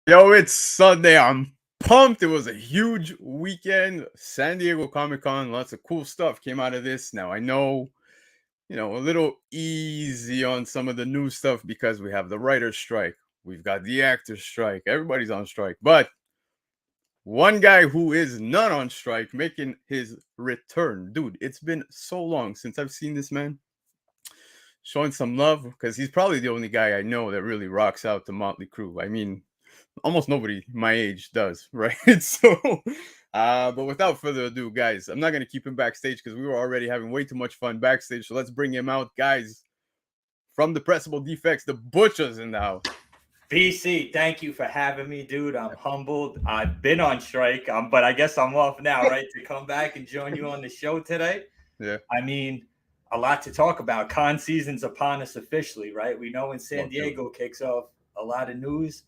Yo, it's Sunday. I'm pumped. It was a huge weekend. San Diego Comic-Con. Lots of cool stuff came out of this. Now, I know, a little easy on some of the new stuff because we have the writer's strike. We've got the actor's strike. Everybody's on strike. But one guy who is not on strike making his return. Dude, it's been so long since I've seen this man showing some love because he's probably the only guy I know that really rocks out the Motley Crue. I mean, almost nobody my age does, right? But without further ado, guys, I'm not going to keep him backstage because we were already having way too much fun backstage. So let's bring him out, guys. From the Pressable Defects, DaButcha's in the house. BC, thank you for having me, dude. I'm humbled. I've been on strike, but I guess I'm off now, right? To come back and join you on the show today. Yeah. I mean, a lot to talk about. Con season's upon us officially, right? We know when San Diego kicks off, a lot of news,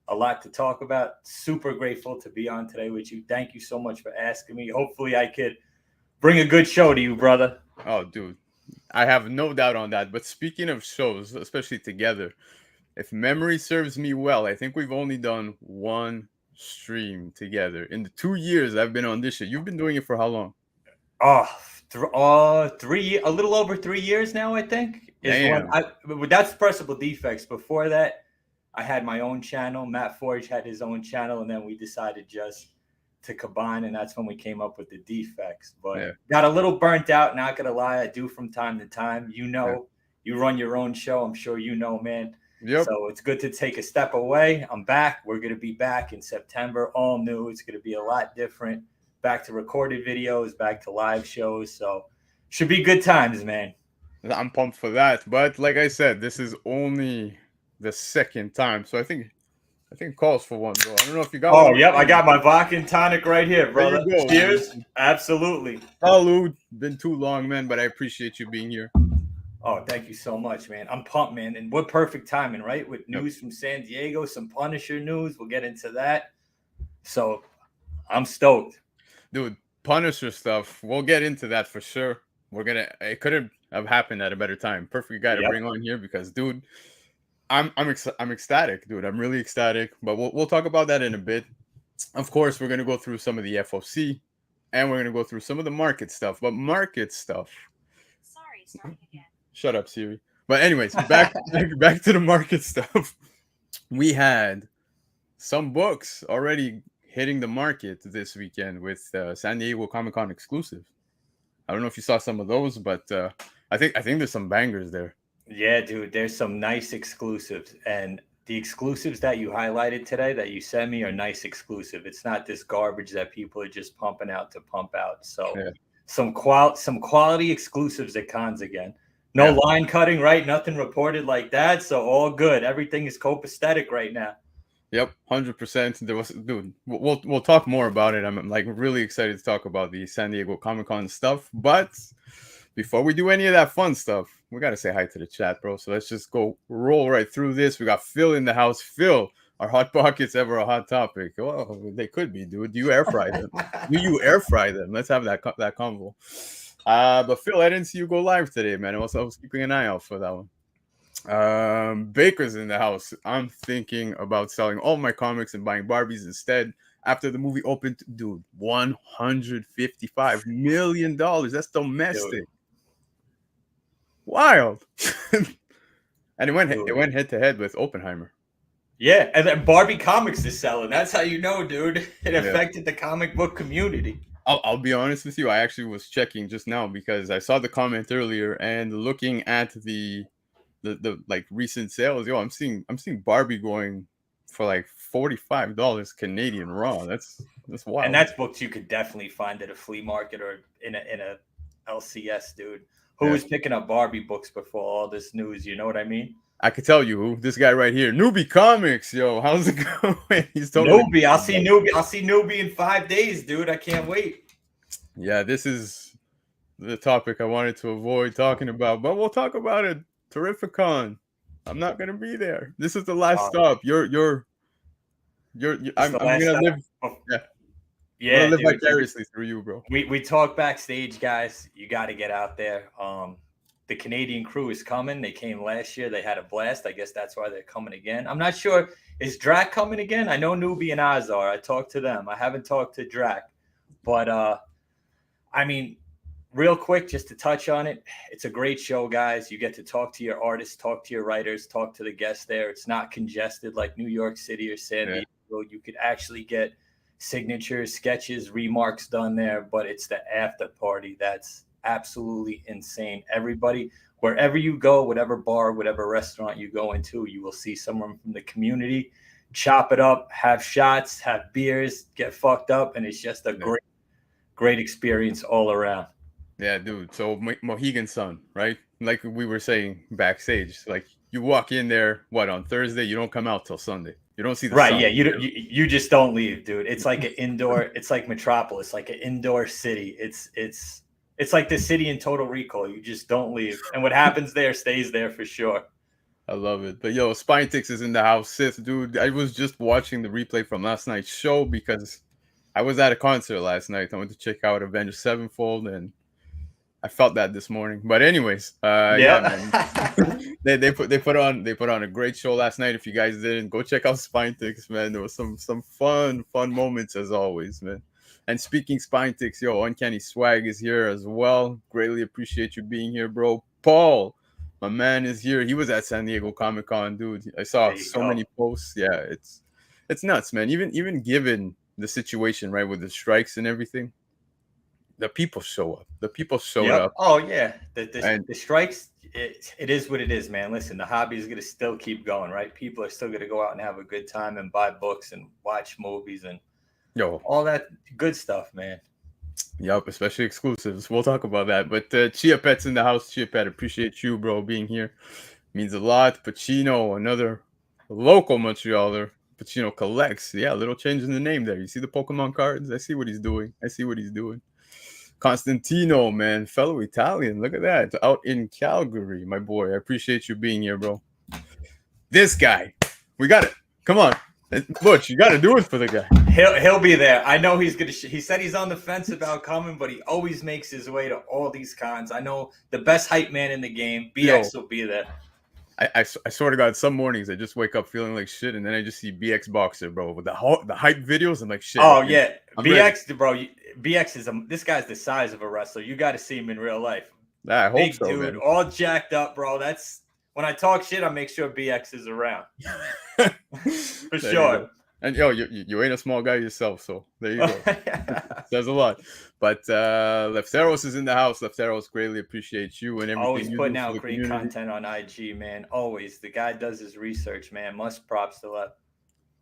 a lot to talk about. Super grateful to be on today with you. Thank you so much for asking me. Hopefully I could bring a good show to you, brother. Oh, dude, I have no doubt on that. But speaking of shows, especially together, if memory serves me well, I think we've only done one stream together in the 2 years I've been on this shit. You've been doing it for how long? A little over 3 years now, I think. That's Pressable Defects. Before that, I had my own channel. Matt Forge had his own channel, and then we decided just to combine, and that's when we came up with the Defects. But got a little burnt out, not gonna lie. I do from time to time. You run your own show. I'm sure you know, man. Yep. So it's good to take a step away. I'm back. We're going to be back in September. All new. It's going to be a lot different. Back to recorded videos, back to live shows. So should be good times, man. I'm pumped for that. But like I said, this is only the second time. So I think it calls for one, bro. I don't know if you got one. Oh, yep. I got my vodka and tonic right here, brother. There you go. Cheers. Absolutely. Salud. Been too long, man, but I appreciate you being here. Oh, thank you so much, man. I'm pumped, man. And what perfect timing, right? With news from San Diego, some Punisher news. We'll get into that. So I'm stoked. Dude, Punisher stuff. We'll get into that for sure. It couldn't have happened at a better time. Perfect guy to bring on here because, dude, I'm ecstatic, dude. I'm really ecstatic. But we'll talk about that in a bit. Of course, we're gonna go through some of the FOC and we're gonna go through some of the market stuff. But market stuff. Sorry, starting again. Shut up, Siri. But anyways, back to the market stuff. We had some books already hitting the market this weekend with San Diego Comic-Con exclusive. I don't know if you saw some of those, but I think there's some bangers there. Yeah, dude, there's some nice exclusives, and the exclusives that you highlighted today that you sent me are nice exclusive. It's not this garbage that people are just pumping out to pump out. So some quality exclusives at cons again. No line cutting, right? Nothing reported like that. So all good. Everything is copacetic right now. Yep, 100%. There was, dude. We'll talk more about it. I'm like really excited to talk about the San Diego Comic-Con stuff. But before we do any of that fun stuff, we gotta say hi to the chat, bro. So let's just roll right through this. We got Phil in the house. Phil, are hot pockets ever a hot topic? Well, they could be, dude. Do you air fry them? Do you air fry them? Let's have that convo. But Phil, I didn't see you go live today, man. I was keeping an eye out for that one. Baker's in the house. I'm thinking about selling all my comics and buying Barbies instead. After the movie opened, dude, $155 million. That's domestic. Dude. Wild. And it went head to head with Oppenheimer. Yeah, and then Barbie Comics is selling. That's how you know, dude. It affected the comic book community. I'll be honest with you. I actually was checking just now because I saw the comment earlier and looking at the like recent sales. Yo, I'm seeing Barbie going for like $45 Canadian raw. That's wild. And that's books you could definitely find at a flea market or in a LCS, dude. Who was picking up Barbie books before all this news? You know what I mean? I could tell you who. This guy right here, Newbie Comics. Yo, how's it going? He's totally Newbie. I'll see Newbie in 5 days, dude. I can't wait. Yeah, this is the topic I wanted to avoid talking about, but we'll talk about it. Terrificon. I'm not gonna be there. This is the last stop. I'm gonna live. Yeah, live vicariously through you, bro. We talk backstage, guys. You got to get out there. The Canadian crew is coming. They came last year. They had a blast. I guess that's why they're coming again. I'm not sure Is Drac coming again? I know Newbie and Oz are. I talked to them. I haven't talked to Drac. But, I mean, real quick, just to touch on it, it's a great show, guys. You get to talk to your artists, talk to your writers, talk to the guests there. It's not congested like New York City or San Diego. You could actually get signatures, sketches, remarks done there, but it's the after party that's absolutely insane. Everybody, wherever you go, whatever bar, whatever restaurant you go into, you will see someone from the community chop it up, have shots, have beers, get fucked up, and it's just a great experience all around. Yeah, dude. So Mohegan Sun, right? Like we were saying backstage, like you walk in there, what, on Thursday, you don't come out till Sunday. You don't see the sun. Yeah, you just don't leave, dude. It's like an indoor. It's like Metropolis, like an indoor city. It's like the city in Total Recall. You just don't leave, and what happens there stays there for sure. I love it. But yo, Spinetix is in the house. Sith, dude, I was just watching the replay from last night's show because I was at a concert last night. I went to check out Avengers Sevenfold, and I felt that this morning. But anyways, yeah, man. they put on a great show last night. If you guys didn't, go check out Spinetix, man. There was some fun moments as always, man. And speaking Spinetix, yo, Uncanny Swag is here as well. Greatly appreciate you being here, bro. Paul, my man, is here. He was at San Diego Comic-Con, dude. I saw so many posts. Yeah, it's nuts, man. Even given the situation, right, with the strikes and everything, the people show up. The people showed up. Oh yeah, the strikes. It is what it is, man. Listen, the hobby is gonna still keep going, right? People are still gonna go out and have a good time and buy books and watch movies and all that good stuff, man. Yup, especially exclusives. We'll talk about that. But Chia Pet's in the house. Chia Pet, appreciate you, bro, being here. Means a lot. Pacino, another local Montrealer. Pacino collects. Yeah, a little change in the name there. You see the Pokemon cards? I see what he's doing. Constantino, man, fellow Italian. Look at that. Out in Calgary, my boy. I appreciate you being here, bro. This guy. We got it. Come on. Butch, you got to do it for the guy. He'll be there. I know he's gonna. He said he's on the fence about coming, but he always makes his way to all these cons. I know the best hype man in the game. BX will be there. I swear to God, some mornings I just wake up feeling like shit, and then I just see BX Boxer, bro, with the hype videos. I'm like, shit. Oh yeah, BX, ready. Bro. BX is this guy's the size of a wrestler. You got to see him in real life. I hope big so, dude, man. All jacked up, bro. That's when I talk shit. I make sure BX is around for sure. And yo, you ain't a small guy yourself, so there you go. Says a lot. But Lefteros is in the house. Lefteros, greatly appreciate you and everything. Always putting out great content on IG, man. Always. The guy does his research, man. Must props to Lef.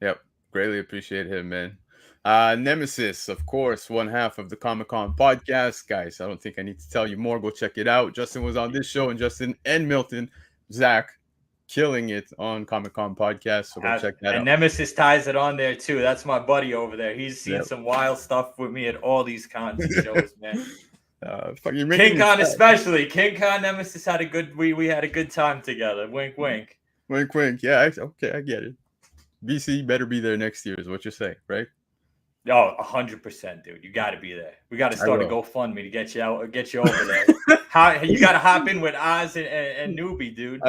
Yep, greatly appreciate him, man. Nemesis, of course, one half of the Comic-Con podcast. Guys, I don't think I need to tell you more. Go check it out. Justin was on this show, and Justin and Milton, Zach, killing it on Comic-Con podcast. So go check that out. And Nemesis ties it on there too. That's my buddy over there. He's seen some wild stuff with me at all these cons and shows, man. King Con especially. King Con, Nemesis had a good. We had a good time together. Wink, wink. Wink, wink. Yeah. Okay, I get it. BC better be there next year, is what you say, right? Oh, 100%, dude. You got to be there. We got to start a GoFundMe to get you out, get you over there. You got to hop in with Oz and Newbie, dude.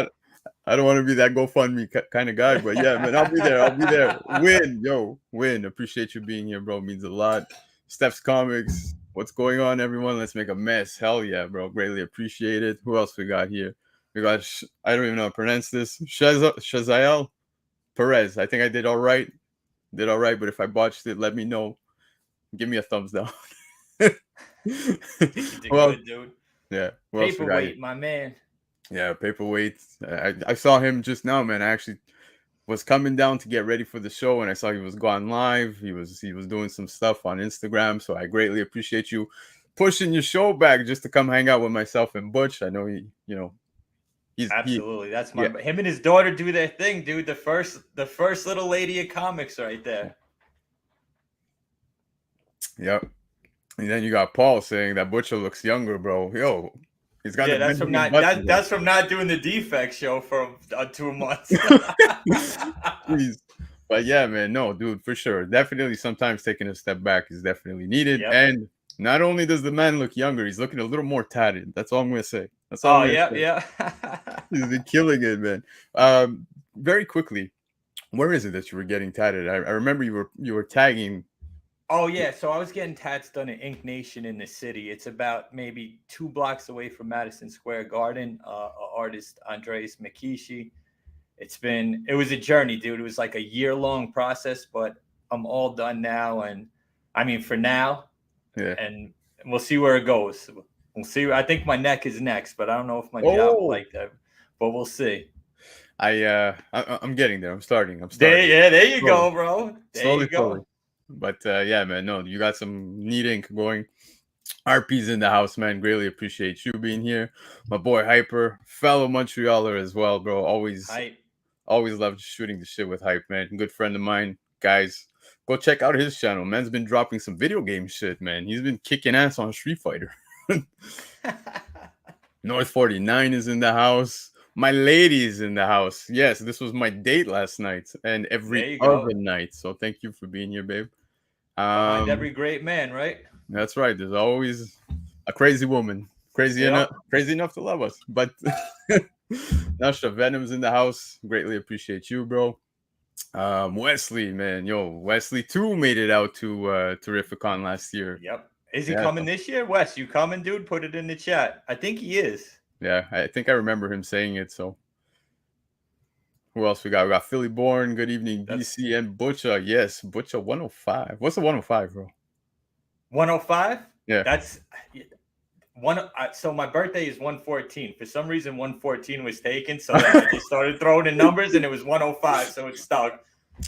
I don't want to be that GoFundMe kind of guy, but yeah, man, I'll be there. Win. Appreciate you being here, bro. Means a lot. Steph's Comics. What's going on, everyone? Let's make a mess. Hell yeah, bro. Greatly appreciate it. Who else we got here? We got, I don't even know how to pronounce this. Shazael Perez. I think I did all right. But if I botched it, let me know. Give me a thumbs down. Good, dude. Yeah. Paperweight, my man. Yeah, Paperweight. I saw him just now, man. I actually was coming down to get ready for the show, and I saw he was gone live. He was doing some stuff on Instagram, so I greatly appreciate you pushing your show back just to come hang out with myself and Butch. I know he's absolutely. That's him and his daughter do their thing, dude. The first little lady of comics right there. Yep. And then you got Paul saying that Butcher looks younger, bro. Yo. He's got that's from not doing the defect show for 2 months. Please. But yeah, man, no, dude, for sure. Definitely sometimes taking a step back is definitely needed. Yep. And not only does the man look younger, he's looking a little more tatted. That's all I'm gonna say. That's all. Yeah. He's been killing it, man. Very quickly, Where is it that you were getting tatted? I remember you were tagging. Oh yeah, so I was getting tats done at Ink Nation in the city. It's about maybe 2 blocks away from Madison Square Garden. Artist Andres Mikishi. It was a journey, dude. It was like a year-long process, but I'm all done now. And I mean, for now, Yeah. and we'll see where it goes. We'll see. I think my neck is next, but I don't know if my job will like that. But we'll see. I'm getting there. I'm starting. There you Slowly. go, bro. There Slowly, you go. slowly. But yeah, man, no, you got some neat ink going. RP's in the house, man. Greatly appreciate you being here. My boy Hyper, fellow Montrealer as well, bro. Always loved shooting the shit with Hype, man. Good friend of mine. Guys, go check out his channel. Man's been dropping some video game shit, man. He's been kicking ass on Street Fighter. North 49 is in the house. My lady is in the house. Yes, this was my date last night and every other night. So thank you for being here, babe. Behind every great man, right? That's right. There's always a crazy woman, crazy enough to love us. But Nasha Venom's in the house. Greatly appreciate you, bro. Wesley, man, Wesley too made it out to Terrificon last year. Yep. Is he coming this year? Wes, you coming, dude? Put it in the chat. I think he is. Yeah, I think I remember him saying it. So who else we got? We got Philly Born. Good evening, BC and Butcha. Yes, Butcha 105. What's the 105, bro? 105? Yeah. That's one. So my birthday is 114. For some reason, 114 was taken. So I just started throwing in numbers and it was 105. So it stuck.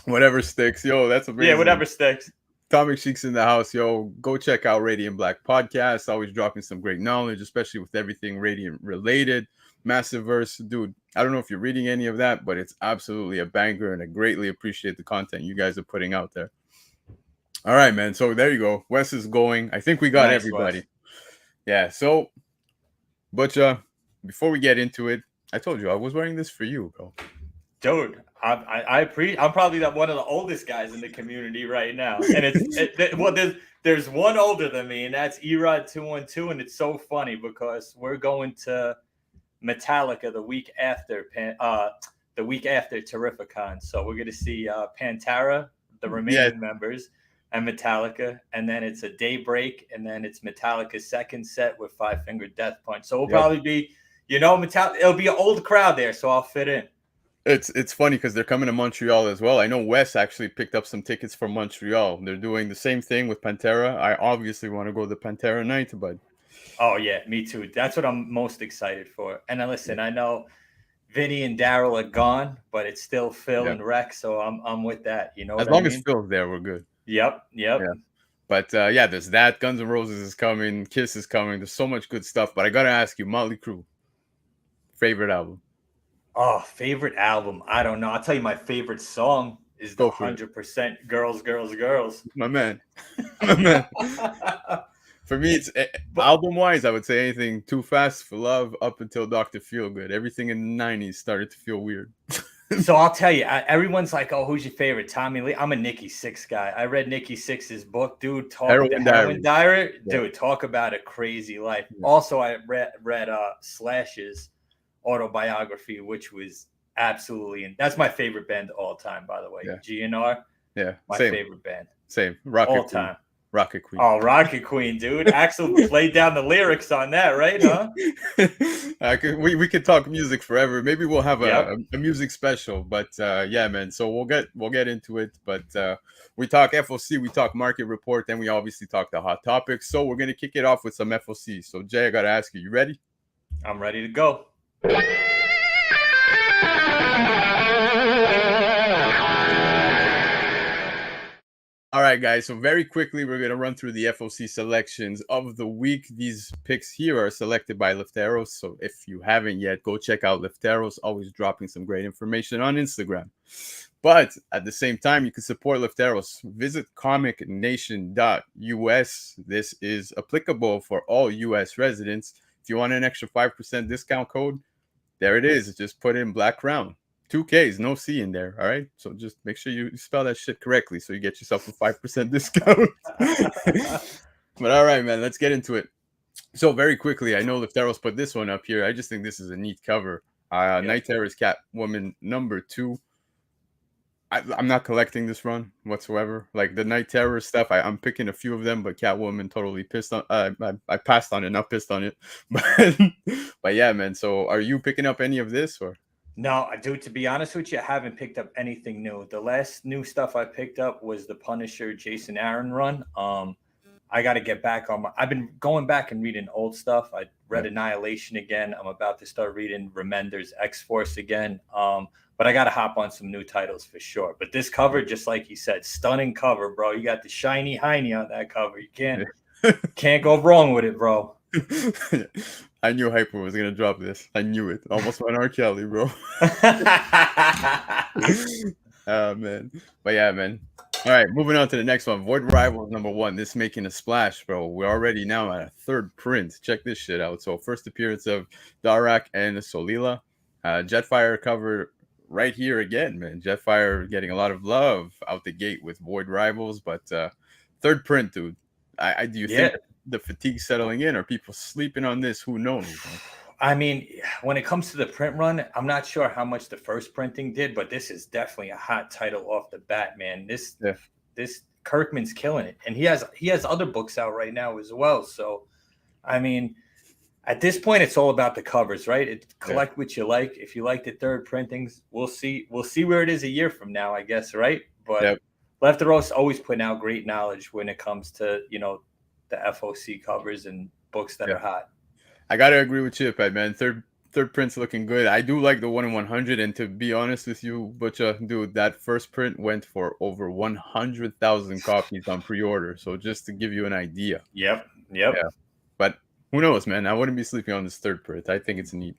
Whatever sticks. Yo, that's amazing. Yeah, whatever sticks. Comic Cheeks in the house, yo. Go check out Radiant Black Podcast. Always dropping some great knowledge, especially with everything Radiant related. Massive verse, dude. I don't know if you're reading any of that, but it's absolutely a banger, and I greatly appreciate the content you guys are putting out there. All right, man. So there you go. Wes is going. I think we got everybody. Wes. Yeah. So, Butcha, before we get into it, I told you I was wearing this for you, bro. Dude, I'm probably one of the oldest guys in the community right now, and there's one older than me, and that's Erod 212, and it's so funny because we're going to Metallica the week after Terrificon, so we're gonna see Pantera, the remaining members, and Metallica, and then it's a day break, and then it's Metallica's second set with Five Finger Death Punch. So we'll probably be, Metallica. It'll be an old crowd there, so I'll fit in. It's funny because they're coming to Montreal as well. I know Wes actually picked up some tickets from Montreal. They're doing the same thing with Pantera. I obviously want to go to the Pantera night, but oh yeah, me too. That's what I'm most excited for. And then listen, I know Vinny and Daryl are gone, but it's still Phil and Rex, so I'm with that. You know, as long as Phil's there, we're good. Yep. Yeah. But there's that. Guns N' Roses is coming. Kiss is coming. There's so much good stuff. But I gotta ask you, Motley Crue, favorite album? Oh, favorite album. I don't know. I'll tell you my favorite song is the 100% Girls, Girls, Girls. My man. My man. For me, it's album-wise, I would say anything Too Fast for Love up until Dr. Feelgood. Everything in the 90s started to feel weird. So I'll tell you, everyone's like, oh, who's your favorite? Tommy Lee? I'm a Nikki Sixx guy. I read Nikki Sixx's book, dude. Heroin Diary. Dude, talk about a crazy life. Yeah. Also, I read Slash's autobiography, which was absolutely, that's my favorite band of all time, by the way. GNR. Yeah. My favorite band. Same. All time. Rocket Queen. Oh, Rocket Queen, dude. Axel laid down the lyrics on that, right? Huh? We could talk music forever. Maybe we'll have a music special, but yeah, man. So we'll get into it. But we talk FOC, we talk market report, then we obviously talk the hot topics. So we're gonna kick it off with some FOC. So Jay, I gotta ask you ready? I'm ready to go. All right, guys. So very quickly, we're going to run through the FOC selections of the week. These picks here are selected by Lefteros. So if you haven't yet, go check out Lefteros. Always dropping some great information on Instagram. But at the same time, you can support Lefteros. Visit comicnation.us. This is applicable for all U.S. residents. If you want an extra 5% discount code, there it is. Just put in Blakk Crown. 2 Ks, no C in there. All right. So just make sure you spell that shit correctly so you get yourself a 5% discount. But all right, man, let's get into it. So very quickly, I know Lefteros put this one up here. I just think this is a neat cover. Night Terror's Catwoman #2. I'm not collecting this run whatsoever. Like the Night Terror stuff, I'm picking a few of them, but Catwoman totally pissed on. I passed on it, not pissed on it. But yeah, man. So are you picking up any of this or? No, dude, to be honest with you, I haven't picked up anything new. The last new stuff I picked up was the Punisher Jason Aaron run. I got to get back on I've been going back and reading old stuff. I read Annihilation again. I'm about to start reading Remender's X-Force again. But I got to hop on some new titles for sure. But this cover, just like you said, stunning cover, bro. You got the shiny hiney on that cover. You can't go wrong with it, bro. I knew Hyper was gonna drop this. I knew it. Almost went R. Kelly, bro. Oh man. But yeah, man. All right, moving on to the next one. Void Rivals #1. This making a splash, bro. We're already now at a third print. Check this shit out. So first appearance of Darak and Solila. Jetfire cover right here again, man. Jetfire getting a lot of love out the gate with Void Rivals, but third print, dude. Do you think the fatigue settling in? Are people sleeping on this? Who knows? Man? I mean, when it comes to the print run, I'm not sure how much the first printing did, but this is definitely a hot title off the bat, man. This Kirkman's killing it, and he has other books out right now as well. So, I mean, at this point, it's all about the covers, right? Collect what you like. If you like the third printings, we'll see where it is a year from now, I guess, right? But Left to Roast always putting out great knowledge when it comes to the FOC covers and books that are hot. I gotta agree with Chip, man. Third print's looking good. I do like the 1 in 100, and to be honest with you, Butcha, dude, that first print went for over 100,000 copies on pre-order. So just to give you an idea. Yep. Yeah. But who knows, man? I wouldn't be sleeping on this third print. I think it's neat.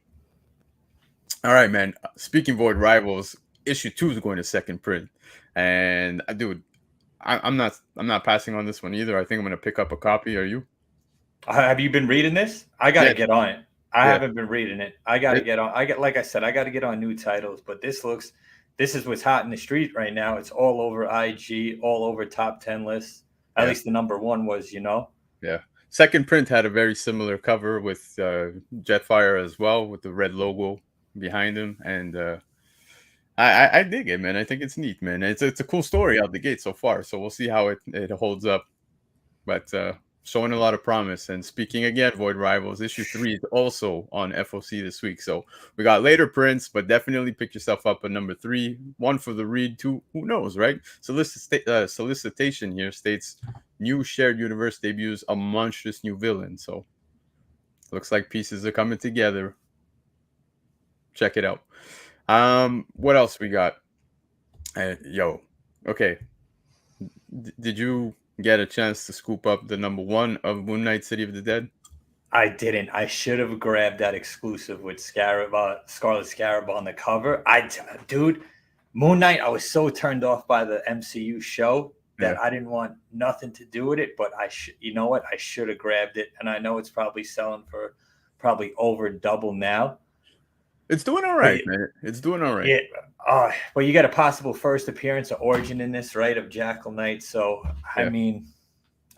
All right, man. Speaking Void Rivals, issue 2 is going to second print, and dude, I'm not passing on this one either. I think I'm gonna pick up a copy. Are you? Have you been reading this? I got to get on it. I haven't been reading it. I got to get on. Like I said, I got to get on new titles. But this is what's hot in the street right now. It's all over IG, all over top 10 lists. At least the #1 was, Yeah. Second print had a very similar cover with Jetfire as well, with the red logo behind him, and I dig it, man. I think it's neat, man. It's a cool story out the gate so far. So we'll see how it holds up. But showing a lot of promise. And speaking again, Void Rivals, issue 3 is also on FOC this week. So we got later prints, but definitely pick yourself up a #3. 1 for the read, 2, who knows, right? Solicitation here states new shared universe debuts a monstrous new villain. So looks like pieces are coming together. Check it out. What else we got? Okay. Did you get a chance to scoop up the #1 of Moon Knight City of the Dead? I didn't. I should have grabbed that exclusive with Scarlet Scarab on the cover. Dude, Moon Knight, I was so turned off by the MCU show that I didn't want nothing to do with it, but you know what? I should have grabbed it, and I know it's probably selling for probably over double now. It's doing all right, man. It's doing all right. Yeah. But you got a possible first appearance of origin in this, right? Of Jackal Knight. So, I mean,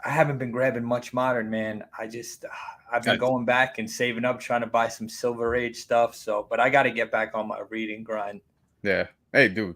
I haven't been grabbing much modern, man. I've been going back and saving up, trying to buy some Silver Age stuff. So, but I got to get back on my reading grind. Yeah. Hey, dude.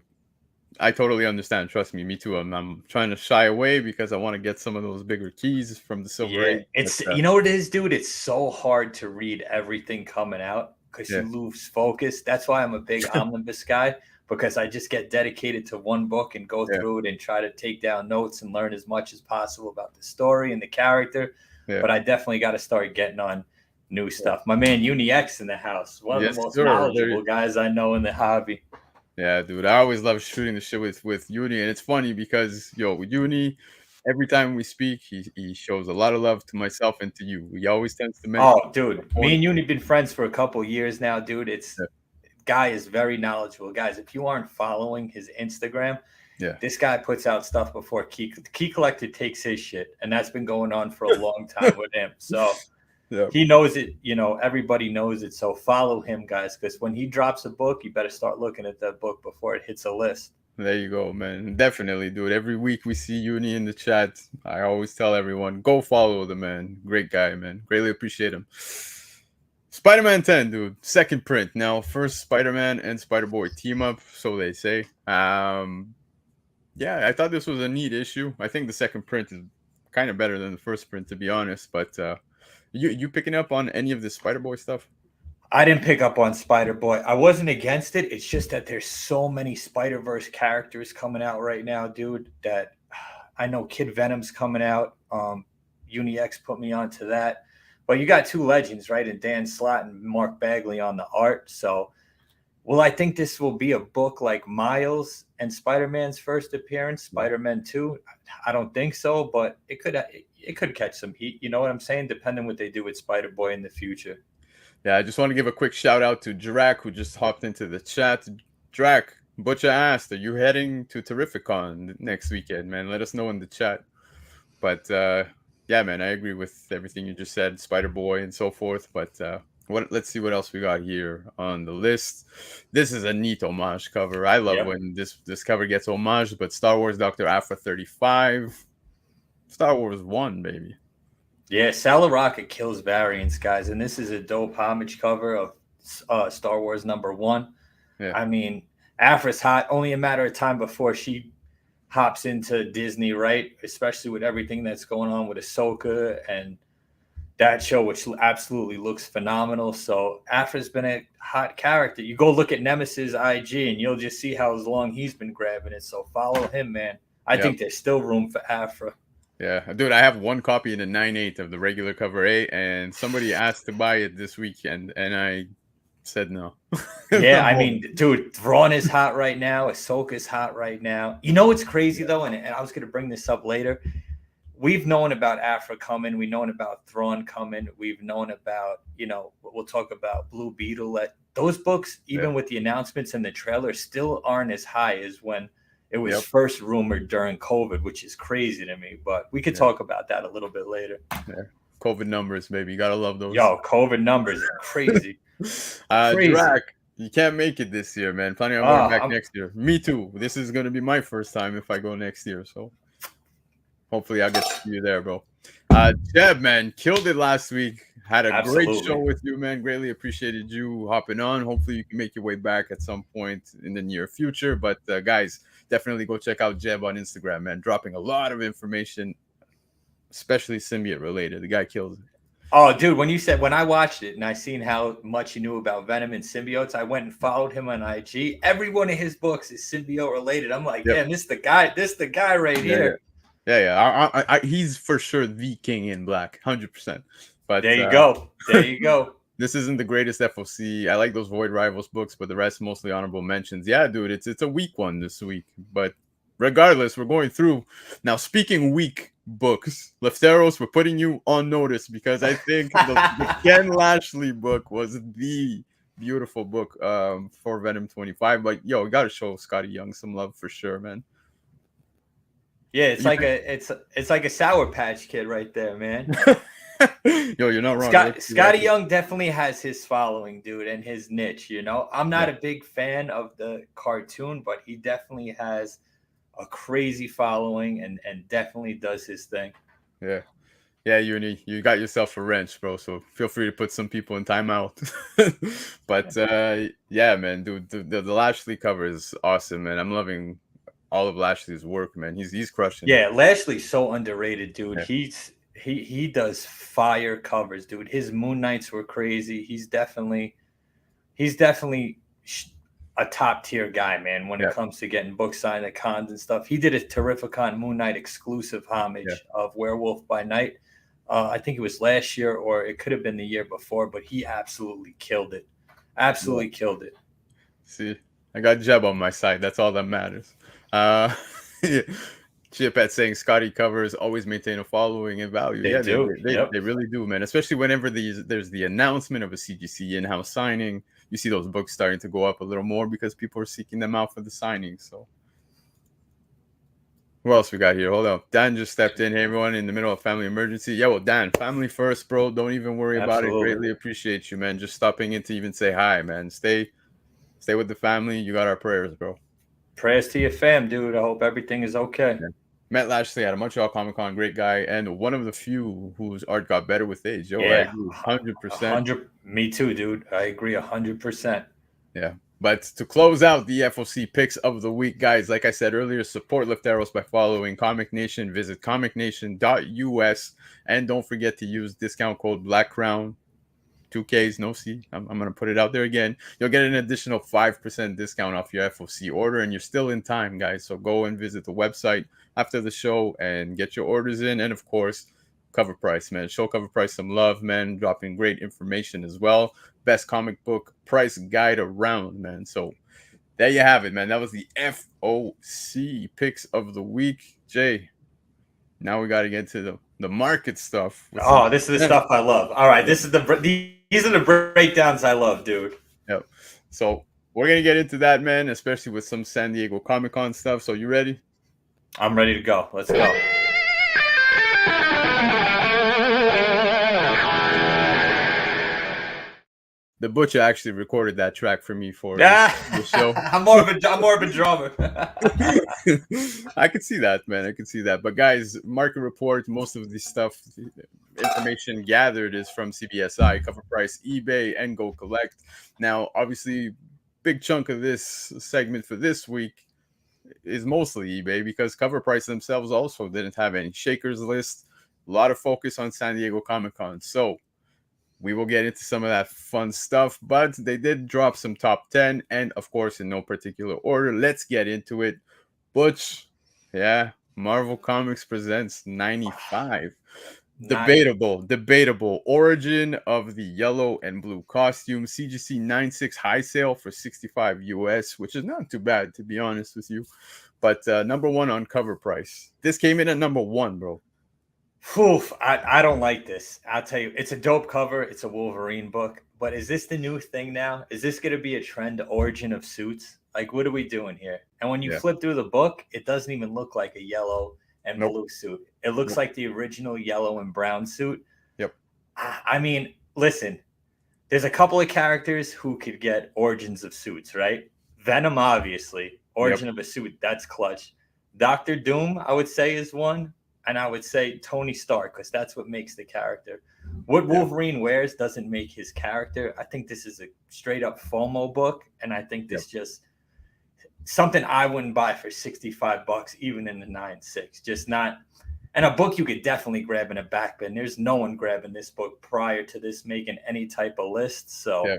I totally understand. Trust me. Me too. I'm trying to shy away because I want to get some of those bigger keys from the Silver Age. It's you know what it is, dude? It's so hard to read everything coming out, because you lose focus. That's why I'm a big omnibus guy, because I just get dedicated to one book and go through it and try to take down notes and learn as much as possible about the story and the character. But I definitely got to start getting on new stuff. My man Uni X in the house, one of the most knowledgeable guys I know in the hobby. Yeah, dude. I always love shooting the shit with Uni, and it's funny because Uni, every time we speak, he shows a lot of love to myself and to you. He always tends to mention. Oh, dude, me and Uni been friends for a couple years now, dude. Guy is very knowledgeable. Guys, if you aren't following his Instagram, this guy puts out stuff before Key Collector takes his shit, and that's been going on for a long time with him. So he knows it. Everybody knows it. So follow him, guys, because when he drops a book, you better start looking at that book before it hits a list. There you go, man. Definitely, dude. Every week we see Uni in the chat. I always tell everyone, go follow the man. Great guy, man. Greatly appreciate him. Spider-Man 10, dude. Second print. Now, first Spider-Man and Spider-Boy team up, so they say. Yeah, I thought this was a neat issue. I think the second print is kind of better than the first print, to be honest. But you picking up on any of this Spider Boy stuff? I didn't pick up on Spider Boy. I wasn't against it. It's just that there's so many Spider Verse characters coming out right now, dude. That I know Kid Venom's coming out. UniX put me onto that. But you got two legends, right? And Dan Slott and Mark Bagley on the art. So, well, I think this will be a book like Miles and Spider-Man's first appearance, Spider-Man 2. I don't think so, but it could catch some heat. You know what I'm saying? Depending what they do with Spider-Boy in the future. Yeah, I just want to give a quick shout out to Drac, who just hopped into the chat. Drac, Butcha asked, "Are you heading to Terrificon next weekend, man? Let us know in the chat." But yeah, man, I agree with everything you just said, Spider Boy and so forth. But let's see what else we got here on the list. This is a neat homage cover. I love when this cover gets homage. But Star Wars Dr. Aphra 35, Star Wars 1, baby. Yeah, Sala Rocket kills variants, guys, and this is a dope homage cover of Star Wars #1. Yeah. I mean, Aphra's hot. Only a matter of time before she hops into Disney, right? Especially with everything that's going on with Ahsoka and that show, which absolutely looks phenomenal. So Aphra's been a hot character. You go look at Nemesis IG and you'll just see how long he's been grabbing it. So follow him, man. I think there's still room for Aphra. Yeah, dude, I have one copy in the 9/8 of the regular cover A, and somebody asked to buy it this weekend, and I said no. Yeah, I mean, dude, Thrawn is hot right now. Ahsoka's hot right now. You know what's crazy, though, and I was going to bring this up later. We've known about Aphra coming. We've known about Thrawn coming. We've known about, we'll talk about Blue Beetle. Those books, even with the announcements and the trailer, still aren't as high as when it was first rumored during COVID, which is crazy to me. But we could talk about that a little bit later. Yeah. COVID numbers, baby. You got to love those. Yo, COVID numbers are crazy. Drac, you can't make it this year, man. Planning on going back next year. Me too. This is going to be my first time if I go next year. So hopefully I'll get to see you there, bro. Jeb, man, killed it last week. Had a great show with you, man. Greatly appreciated you hopping on. Hopefully you can make your way back at some point in the near future. But guys, definitely go check out Jeb on Instagram, man. Dropping a lot of information, especially symbiote related. The guy kills it. Oh, dude, when I watched it and I seen how much he knew about Venom and symbiotes, I went and followed him on IG. Every one of his books is symbiote related. I'm like, damn, this the guy right here. Yeah. He's for sure the king in black, 100%. But there you go. This isn't the greatest FOC. I like those Void Rivals books, but the rest mostly honorable mentions. Yeah, dude, it's a weak one this week. But regardless, we're going through. Now, speaking weak books, Lefteros, we're putting you on notice because I think the Ken Lashley book was the beautiful book for Venom 25. But, yo, we got to show Scotty Young some love for sure, man. Yeah, it's like a Sour Patch Kid right there, man. Yo, you're not wrong. Scotty Young definitely has his following, dude, and his niche. I'm not a big fan of the cartoon, but he definitely has a crazy following and definitely does his thing. Yeah, you got yourself a wrench, bro. So feel free to put some people in timeout. But yeah, man, dude, the Lashley cover is awesome, man. I'm loving all of Lashley's work, man. He's crushing. Yeah, Lashley's so underrated, dude. Yeah. He does fire covers, dude. His Moon Knights were crazy. He's definitely a top tier guy, man, when it comes to getting books signed at cons and stuff. He did a Terrificon Moon Knight exclusive homage of Werewolf by Night. I think it was last year or it could have been the year before, but he absolutely killed it. Killed it. See, I got Jeb on my side. That's all that matters. Chip at saying Scotty covers always maintain a following and value. They do. They really do, man. Especially whenever there's the announcement of a CGC in-house signing, you see those books starting to go up a little more because people are seeking them out for the signing. So, who else we got here? Hold up. Dan just stepped in. Hey, everyone, in the middle of family emergency. Yeah, well, Dan, family first, bro. Don't even worry about it. Greatly appreciate you, man. Just stopping in to even say hi, man. Stay with the family. You got our prayers, bro. Prayers to your fam, dude. I hope everything is okay. Yeah. Met Lashley at a Montreal Comic Con, great guy, and one of the few whose art got better with age. Yo, I agree, 100%. Me too, dude. I agree 100%. Yeah, But to close out the FOC picks of the week, guys, like I said earlier, support Lift Arrows by following Comic Nation. Visit comicnation.us. And don't forget to use discount code Blakk Crown. 2Ks, no C. I'm going to put it out there again. You'll get an additional 5% discount off your FOC order, and you're still in time, guys. So go and visit the website after the show and get your orders in. And, of course, Cover Price, man. Show Cover Price some love, man. Dropping great information as well. Best comic book price guide around, man. So there you have it, man. That was the FOC picks of the week. Jay, now we got to get to the market stuff. Oh, this is the stuff I love. All right, these are the breakdowns I love, dude. Yep. So we're going to get into that, man, especially with some San Diego Comic-Con stuff. So you ready? I'm ready to go. Let's go. DaButcha actually recorded that track for me for the show. I'm more of a drummer. I could see that, man. I could see that. But guys, market report, most of the stuff, information gathered is from CBSI, Cover Price, eBay, and Go Collect. Now, obviously, big chunk of this segment for this week is mostly eBay because Cover Price themselves also didn't have any shakers list. A lot of focus on San Diego Comic-Con. So we will get into some of that fun stuff, but they did drop some top 10, and of course, in no particular order. Let's get into it. Butch, yeah, Marvel Comics presents 95. Debatable origin of the yellow and blue costume. CGC 96 high sale for 65 US, which is not too bad, to be honest with you. But number one on Cover Price. This came in at number one, bro. Oof, I don't like this. I'll tell you, it's a dope cover. It's a Wolverine book. But is this the new thing now? Is this going to be a trend, the origin of suits? Like, what are we doing here? And when you flip through the book, it doesn't even look like a yellow and blue suit. It looks like the original yellow and brown suit. Yep. I mean, listen, there's a couple of characters who could get origins of suits, right? Venom, obviously. Origin of a suit, that's clutch. Dr. Doom, I would say, is one. And I would say Tony Stark, because that's what makes the character. What Wolverine wears doesn't make his character. I think this is a straight up FOMO book. And I think this just something I wouldn't buy for $65, even in the 9.6. Just not. And a book you could definitely grab in a back bin. There's no one grabbing this book prior to this making any type of list. So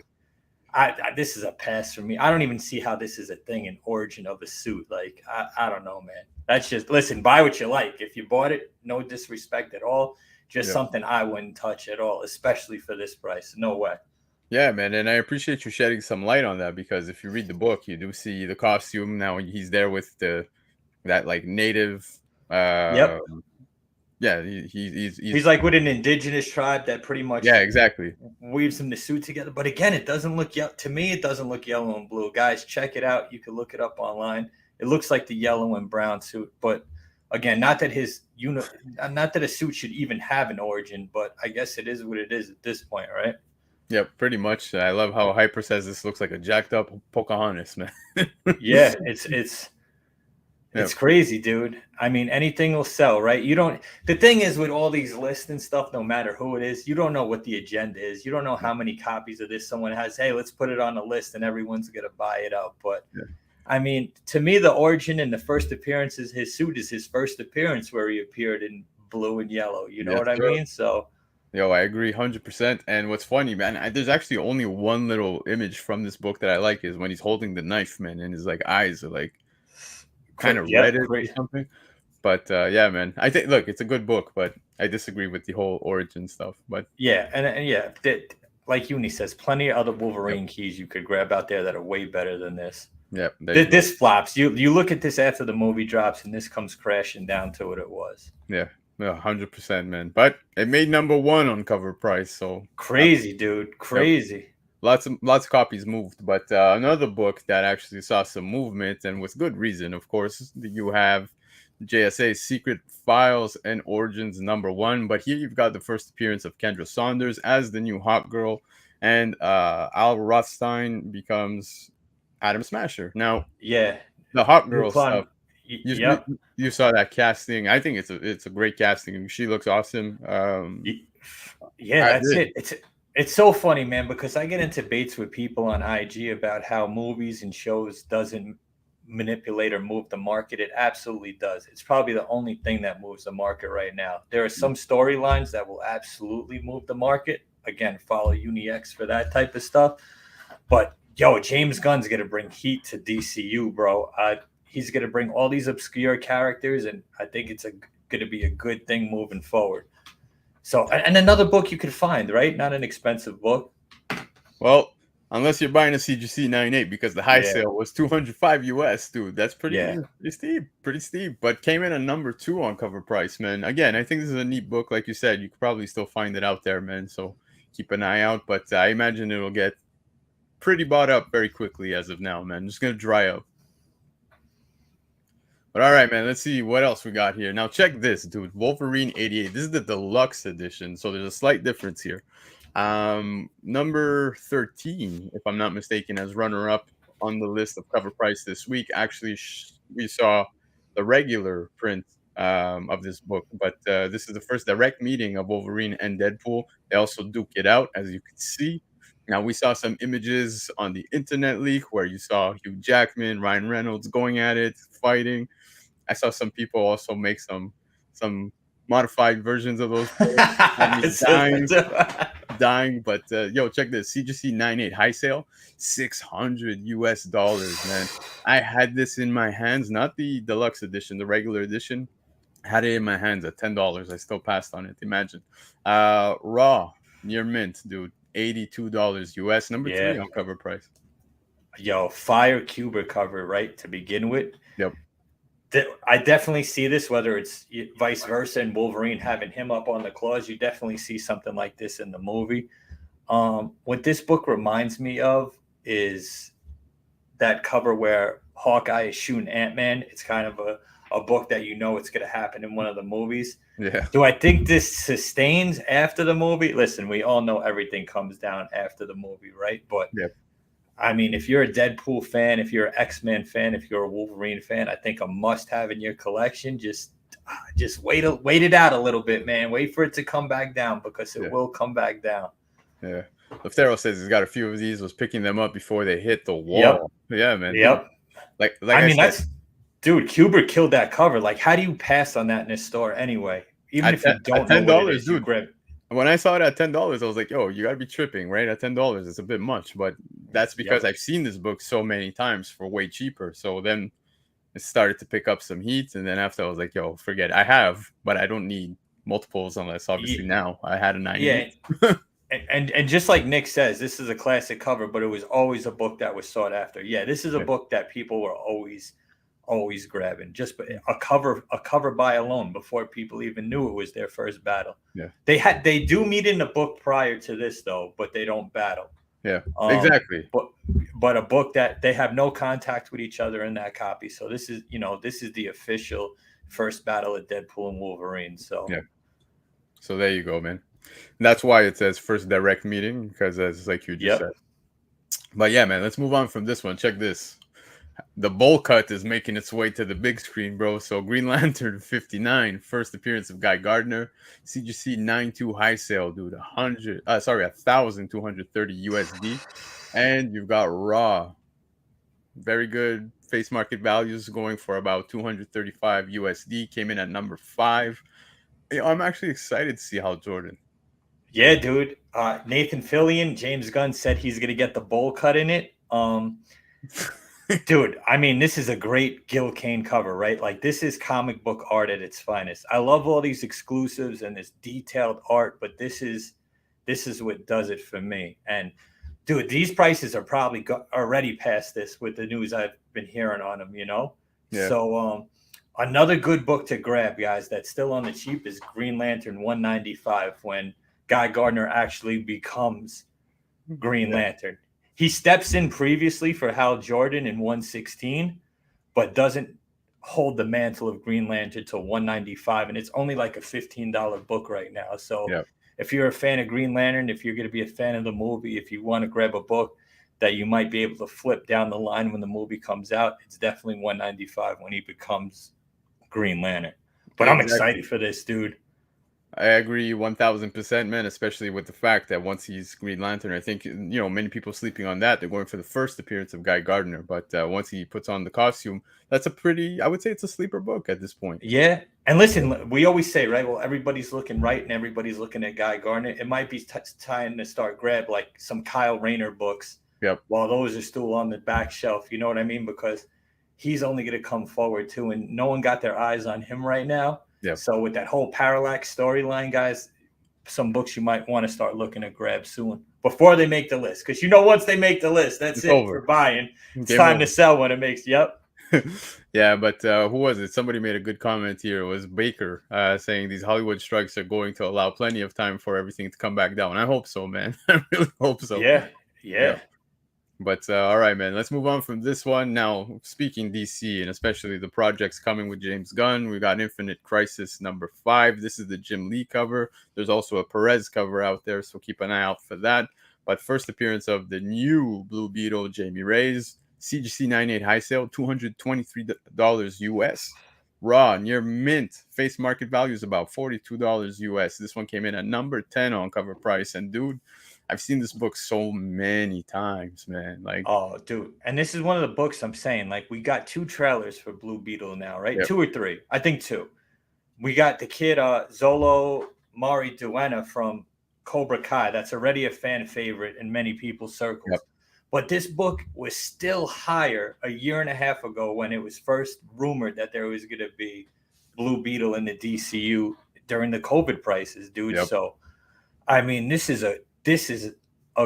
this is a pass for me. I don't even see how this is a thing, an origin of a suit. Like, I don't know, man. That's just, listen, buy what you like. If you bought it, no disrespect at all. Just something I wouldn't touch at all, especially for this price. No way. Yeah, man. And I appreciate you shedding some light on that, because if you read the book, you do see the costume. Now he's there with that like native. Yeah, he's like with an indigenous tribe that pretty much exactly weaves them to suit together. But again, it doesn't look to me. It doesn't look yellow and blue. Guys, check it out. You can look it up online. It looks like the yellow and brown suit, but again, not that a suit should even have an origin, but I guess it is what it is at this point, right? Yeah, pretty much. I love how Hyper says this looks like a jacked up Pocahontas, man. Yeah, it's crazy, dude. I mean, anything will sell, right? The thing is with all these lists and stuff, no matter who it is, you don't know what the agenda is. You don't know how many copies of this someone has. Hey, let's put it on a list and everyone's going to buy it up. But I mean, to me, the origin and the first appearance is his suit is his first appearance where he appeared in blue and yellow. You know what I mean? So, I agree 100%. And what's funny, man, there's actually only one little image from this book that I like is when he's holding the knife, man, and his like eyes are like kind of reddish or something. But yeah, man, I think it's a good book, but I disagree with the whole origin stuff. But like Uni says, plenty of other Wolverine keys you could grab out there that are way better than this. Yeah, this flops. You look at this after the movie drops, and this comes crashing down to what it was. Yeah, 100%, man. But it made number one on Cover Price, so crazy, dude, crazy. Lots of copies moved, but another book that actually saw some movement, and with good reason, of course. You have JSA's Secret Files and Origins number one, but here you've got the first appearance of Kendra Saunders as the new Hawk Girl, and Al Rothstein becomes Adam Smasher. Now, the Hawk Girl stuff. You saw that casting. I think it's a great casting. She looks awesome. That's it. It's so funny, man, because I get into debates with people on IG about how movies and shows doesn't manipulate or move the market. It absolutely does. It's probably the only thing that moves the market right now. There are some storylines that will absolutely move the market. Again, follow UniX for that type of stuff. But yo, James Gunn's gonna bring heat to DCU, bro. He's gonna bring all these obscure characters, and I think it's gonna be a good thing moving forward. So, and another book you could find, right? Not an expensive book. Well, unless you're buying a CGC 98 because the high sale was 205 US, dude. That's pretty steep. But came in at number 2 on cover price, man. Again, I think this is a neat book. Like you said, you could probably still find it out there, man. So keep an eye out. But I imagine it'll get pretty bought up very quickly as of now, man. Just gonna dry up. But all right, man, let's see what else we got here. Now, check this, dude. Wolverine 88. This is the deluxe edition, so there's a slight difference here. Number 13, if I'm not mistaken, as runner-up on the list of cover price this week. Actually, we saw the regular print of this book, but this is the first direct meeting of Wolverine and Deadpool. They also duke it out, as you can see. Now, we saw some images on the internet leak where you saw Hugh Jackman, Ryan Reynolds going at it, fighting. I saw some people also make some modified versions of those dying. But yo, check this. CGC 98 high sale, $600 US, man. I had this in my hands, not the deluxe edition, the regular edition. I had it in my hands at $10. I still passed on it. Imagine. Raw, near mint, dude. $82 US, number 3 on cover price. Yo, fire Cuber cover, right? To begin with. Yep. I definitely see this, whether it's vice versa and Wolverine having him up on the claws. You definitely see something like this in the movie. What this book reminds me of is that cover where Hawkeye is shooting Ant-Man. It's kind of a book that you know it's going to happen in one of the movies. Yeah. Do I think this sustains after the movie? Listen, we all know everything comes down after the movie, right? But I mean, if you're a Deadpool fan, if you're an X-Men fan, if you're a Wolverine fan, I think a must-have in your collection. Just wait it out a little bit, man. Wait for it to come back down, because it will come back down. Yeah. Leftero says he's got a few of these, was picking them up before they hit the wall. Yeah, man. Yep. Like I mean, that's dude, Kubrick killed that cover. Like, how do you pass on that in a store anyway? Even if you don't know what it is, dude. When I saw it at $10, I was like, yo, you gotta be tripping, right? At $10, it's a bit much. But that's because I've seen this book so many times for way cheaper. So then it started to pick up some heat. And then after, I was like, yo, forget it. I have, but I don't need multiples unless obviously now I had a 98. Yeah. And just like Nick says, this is a classic cover, but it was always a book that was sought after. Yeah, this is a book that people were always grabbing. Just a cover by alone before people even knew it was their first battle. Yeah, they do meet in the book prior to this though, but they don't battle. Yeah, exactly. But a book that they have no contact with each other in that copy. So this is the official first battle of Deadpool and Wolverine. So yeah. So there you go, man. And that's why it says first direct meeting, because as like you just said. But yeah, man, let's move on from this one. Check this. The bowl cut is making its way to the big screen, bro. So Green Lantern 59, first appearance of Guy Gardner. CGC 92 high sale, dude. 1,230 USD. And you've got Raw. Very good face market values, going for about 235 USD. Came in at number 5. I'm actually excited to see Hal Jordan. Yeah, dude. Nathan Fillion, James Gunn said he's going to get the bowl cut in it. Dude, I mean, this is a great Gil Kane cover, right? Like, this is comic book art at its finest. I love all these exclusives and this detailed art, but this is what does it for me. And dude, these prices are probably already past this with the news I've been hearing on them, Yeah. So another good book to grab, guys, that's still on the cheap is Green Lantern 195, when Guy Gardner actually becomes Green Lantern. He steps in previously for Hal Jordan in 116, but doesn't hold the mantle of Green Lantern till 195, and it's only like a $15 book right now. So if you're a fan of Green Lantern, if you're going to be a fan of the movie, if you want to grab a book that you might be able to flip down the line when the movie comes out, it's definitely 195 when he becomes Green Lantern. But I'm excited for this, dude. I agree 1000%, man, especially with the fact that once he's Green Lantern, I think, many people sleeping on that. They're going for the first appearance of Guy Gardner, but once he puts on the costume, that's I would say it's a sleeper book at this point. Yeah. And listen, we always say, right? Well, everybody's looking right and everybody's looking at Guy Gardner. It might be time to start grab like some Kyle Rayner books. Yep. While those are still on the back shelf. You know what I mean? Because he's only going to come forward too. And no one got their eyes on him right now. Yeah. So with that whole Parallax storyline, guys, some books you might want to start looking to grab soon before they make the list. Because once they make the list, that's it's it over. for buying. It's Game time over. to sell when it makes. Yep. Yeah, but who was it? Somebody made a good comment here. It was Baker saying these Hollywood strikes are going to allow plenty of time for everything to come back down. I hope so, man. I really hope so. Yeah. But all right, man, let's move on from this one. Now, speaking DC, and especially the projects coming with James Gunn, we got Infinite Crisis #5. This is the Jim Lee cover. There's also a Perez cover out there, so keep an eye out for that. But first appearance of the new Blue Beetle, Jamie Reyes. CGC 98 high sale, $223 US. Raw, near mint. Face market value is about $42 US. This one came in at number 10 on cover price. And dude, I've seen this book so many times, man. Like, oh, dude. And this is one of the books I'm saying, like, we got 2 trailers for Blue Beetle now, right? Yep. 2 or 3. I think 2. We got the kid Zolo Mariduena from Cobra Kai. That's already a fan favorite in many people's circles. Yep. But this book was still higher a year and a half ago when it was first rumored that there was going to be Blue Beetle in the DCU during the COVID prices, dude. Yep. So, I mean, this is a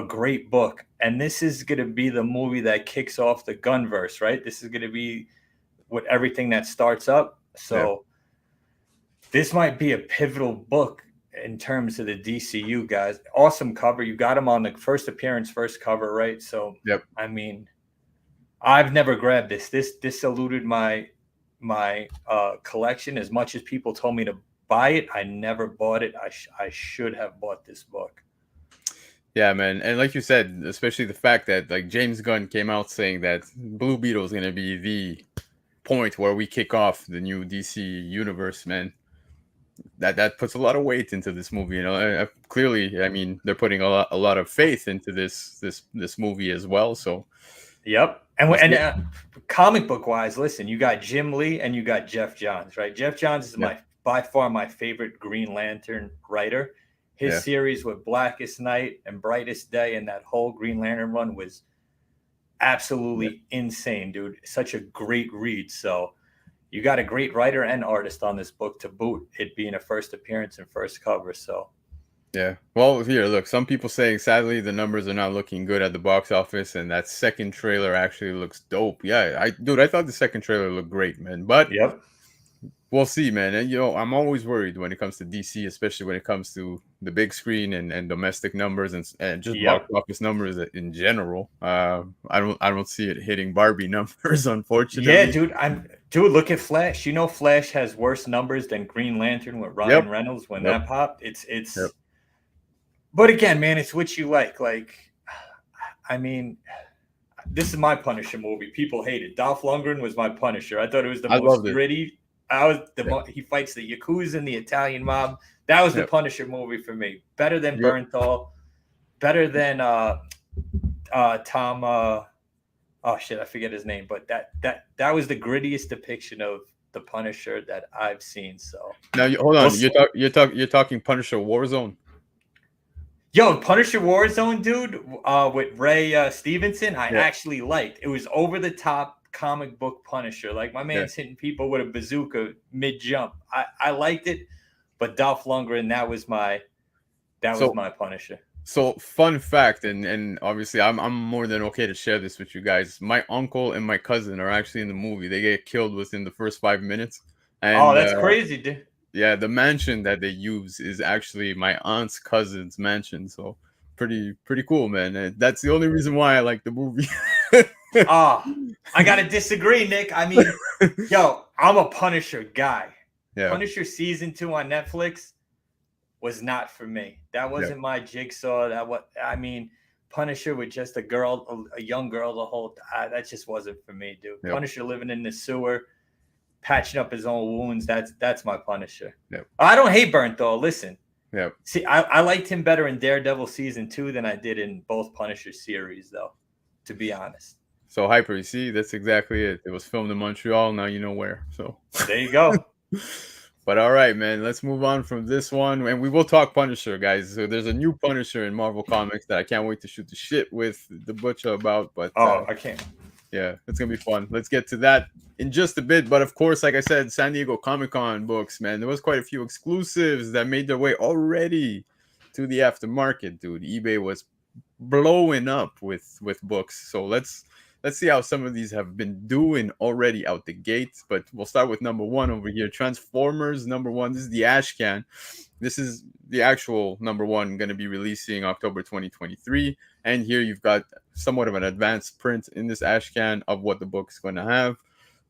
great book, and this is going to be the movie that kicks off the Gunverse, right? This is going to be with everything that starts up. So this might be a pivotal book in terms of the DCU, guys. Awesome cover. You got him on the first appearance, first cover, right? So, I mean, I've never grabbed this. This eluded my collection. As much as people told me to buy it, I never bought it. I should have bought this book. Yeah, man. And like you said, especially the fact that like James Gunn came out saying that Blue Beetle is going to be the point where we kick off the new DC universe, man. That puts a lot of weight into this movie. Clearly, I mean, they're putting a lot of faith into this movie as well. So, yep. And comic book wise, listen, you got Jim Lee and you got Jeff Johns, right? Jeff Johns is by far my favorite Green Lantern writer. His series with Blackest Night and Brightest Day and that whole Green Lantern run was absolutely insane, dude. Such a great read. So you got a great writer and artist on this book to boot, it being a first appearance and first cover. So yeah. Well, here, look, some people saying sadly the numbers are not looking good at the box office, and that second trailer actually looks dope. Yeah, I thought the second trailer looked great, man. But we'll see, man. And I'm always worried when it comes to DC, especially when it comes to the big screen and domestic numbers and just box office numbers in general. I don't see it hitting Barbie numbers, unfortunately. Yeah, dude, look at Flash. You know, Flash has worse numbers than Green Lantern with Ryan Reynolds when that popped. It's. But again, man, it's what you like. Like, I mean, this is my Punisher movie. People hate it. Dolph Lundgren was my Punisher. I thought it was the most gritty. He fights the Yakuza and the Italian mob. That was the Punisher movie for me. Better than Bernthal. Better than Tom. Oh shit, I forget his name. But that was the grittiest depiction of the Punisher that I've seen. So now hold on. You're talking Punisher Warzone. Yo, Punisher Warzone, dude, with Ray Stevenson, I actually liked. It was over the top comic book Punisher. Like, my man's hitting people with a bazooka mid jump. I liked it, but Dolph Lundgren, that was my Punisher. So, fun fact, and obviously I'm more than okay to share this with you guys. My uncle and my cousin are actually in the movie. They get killed within the first 5 minutes. And, that's crazy, dude. Yeah, the mansion that they use is actually my aunt's cousin's mansion. So pretty cool, man. And that's the only reason why I like the movie. I gotta disagree, Nick. I mean, yo, I'm a Punisher guy. Yeah. Punisher season 2 on Netflix was not for me. That wasn't my Jigsaw. Punisher with just a young girl the whole time. That just wasn't for me, dude. Punisher living in the sewer, patching up his own wounds. That's my Punisher. Yep. I don't hate Bernthal. Listen. Yep. See, I liked him better in Daredevil season 2 than I did in both Punisher series, though, to be honest. So Hyper, you see, that's exactly it. It was filmed in Montreal. Now you know where. So there you go. But all right, man, let's move on from this one. And we will talk Punisher, guys. So there's a new Punisher in Marvel Comics that I can't wait to shoot the shit with DaButcha about. But I can't. Yeah, it's going to be fun. Let's get to that in just a bit. But of course, like I said, San Diego Comic-Con books, man, there was quite a few exclusives that made their way already to the aftermarket, dude. eBay was blowing up with books. So let's see how some of these have been doing already out the gate. But we'll start with number one over here. Transformers number one. This is the Ashcan. This is the actual number one, going to be releasing October 2023. And here you've got somewhat of an advanced print in this Ashcan of what the book is going to have.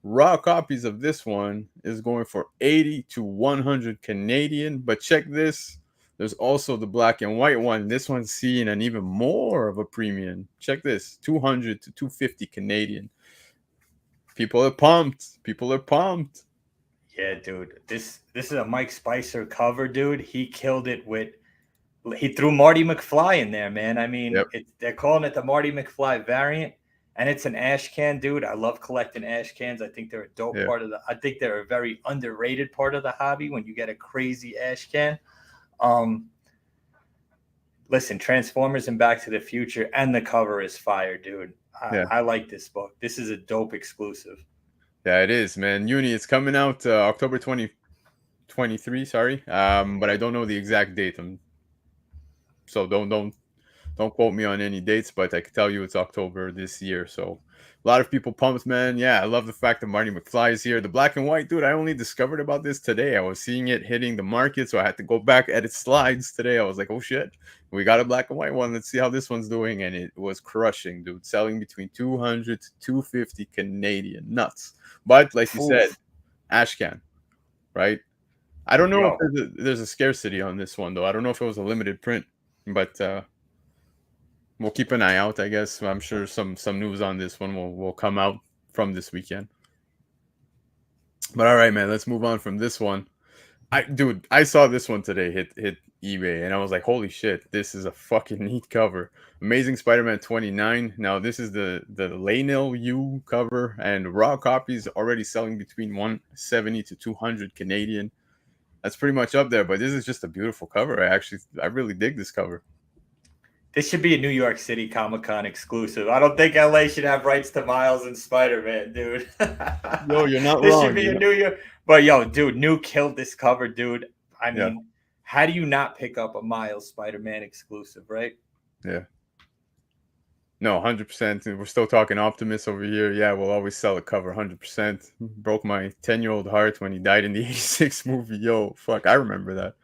Raw copies of this one is going for 80 to 100 Canadian. But check this. There's also the black and white one. This one's seeing an even more of a premium. Check this, 200 to 250 Canadian. People are pumped. People are pumped. Yeah, dude. This is a Mike Spicer cover, dude. He killed it with. He threw Marty McFly in there, man. I mean, they're calling it the Marty McFly variant, and it's an ash can, dude. I love collecting ash cans. I think they're a dope part of the. I think they're a very underrated part of the hobby when you get a crazy ash can. Listen, Transformers and Back to the Future, and the cover is fire, dude. I like this book. This is a dope exclusive. Yeah, it is, man. Uni, it's coming out October 2023. Sorry, but I don't know the exact date. So don't quote me on any dates, but I can tell you it's October this year. So a lot of people pumped, man. Yeah, I love the fact that Marty McFly is here. The black and white, dude, I only discovered about this today. I was seeing it hitting the market, so I had to go back, edit slides today. I was like, oh shit, we got a black and white one. Let's see how this one's doing. And it was crushing, dude. Selling between 200 to 250 Canadian. Nuts. But like you said, Ashcan, right? I don't know if there's a scarcity on this one, though. I don't know if it was a limited print, but we'll keep an eye out, I guess. I'm sure some news on this one will come out from this weekend. But all right, man, let's move on from this one. I saw this one today hit eBay, and I was like, holy shit, this is a fucking neat cover. Amazing Spider-Man 29. Now, this is the Lainel U cover, and raw copies already selling between 170 to 200 Canadian. That's pretty much up there, but this is just a beautiful cover. I really dig this cover. This should be a New York City Comic-Con exclusive. I don't think LA should have rights to Miles and Spider-Man, dude. Yo, you're not wrong. This should be a New York. But yo, dude, New killed this cover, dude. I mean, how do you not pick up a Miles Spider-Man exclusive, right? Yeah. No, 100%. We're still talking Optimus over here. Yeah, we'll always sell a cover 100%. Broke my 10-year-old heart when he died in the 86 movie. Yo, fuck, I remember that.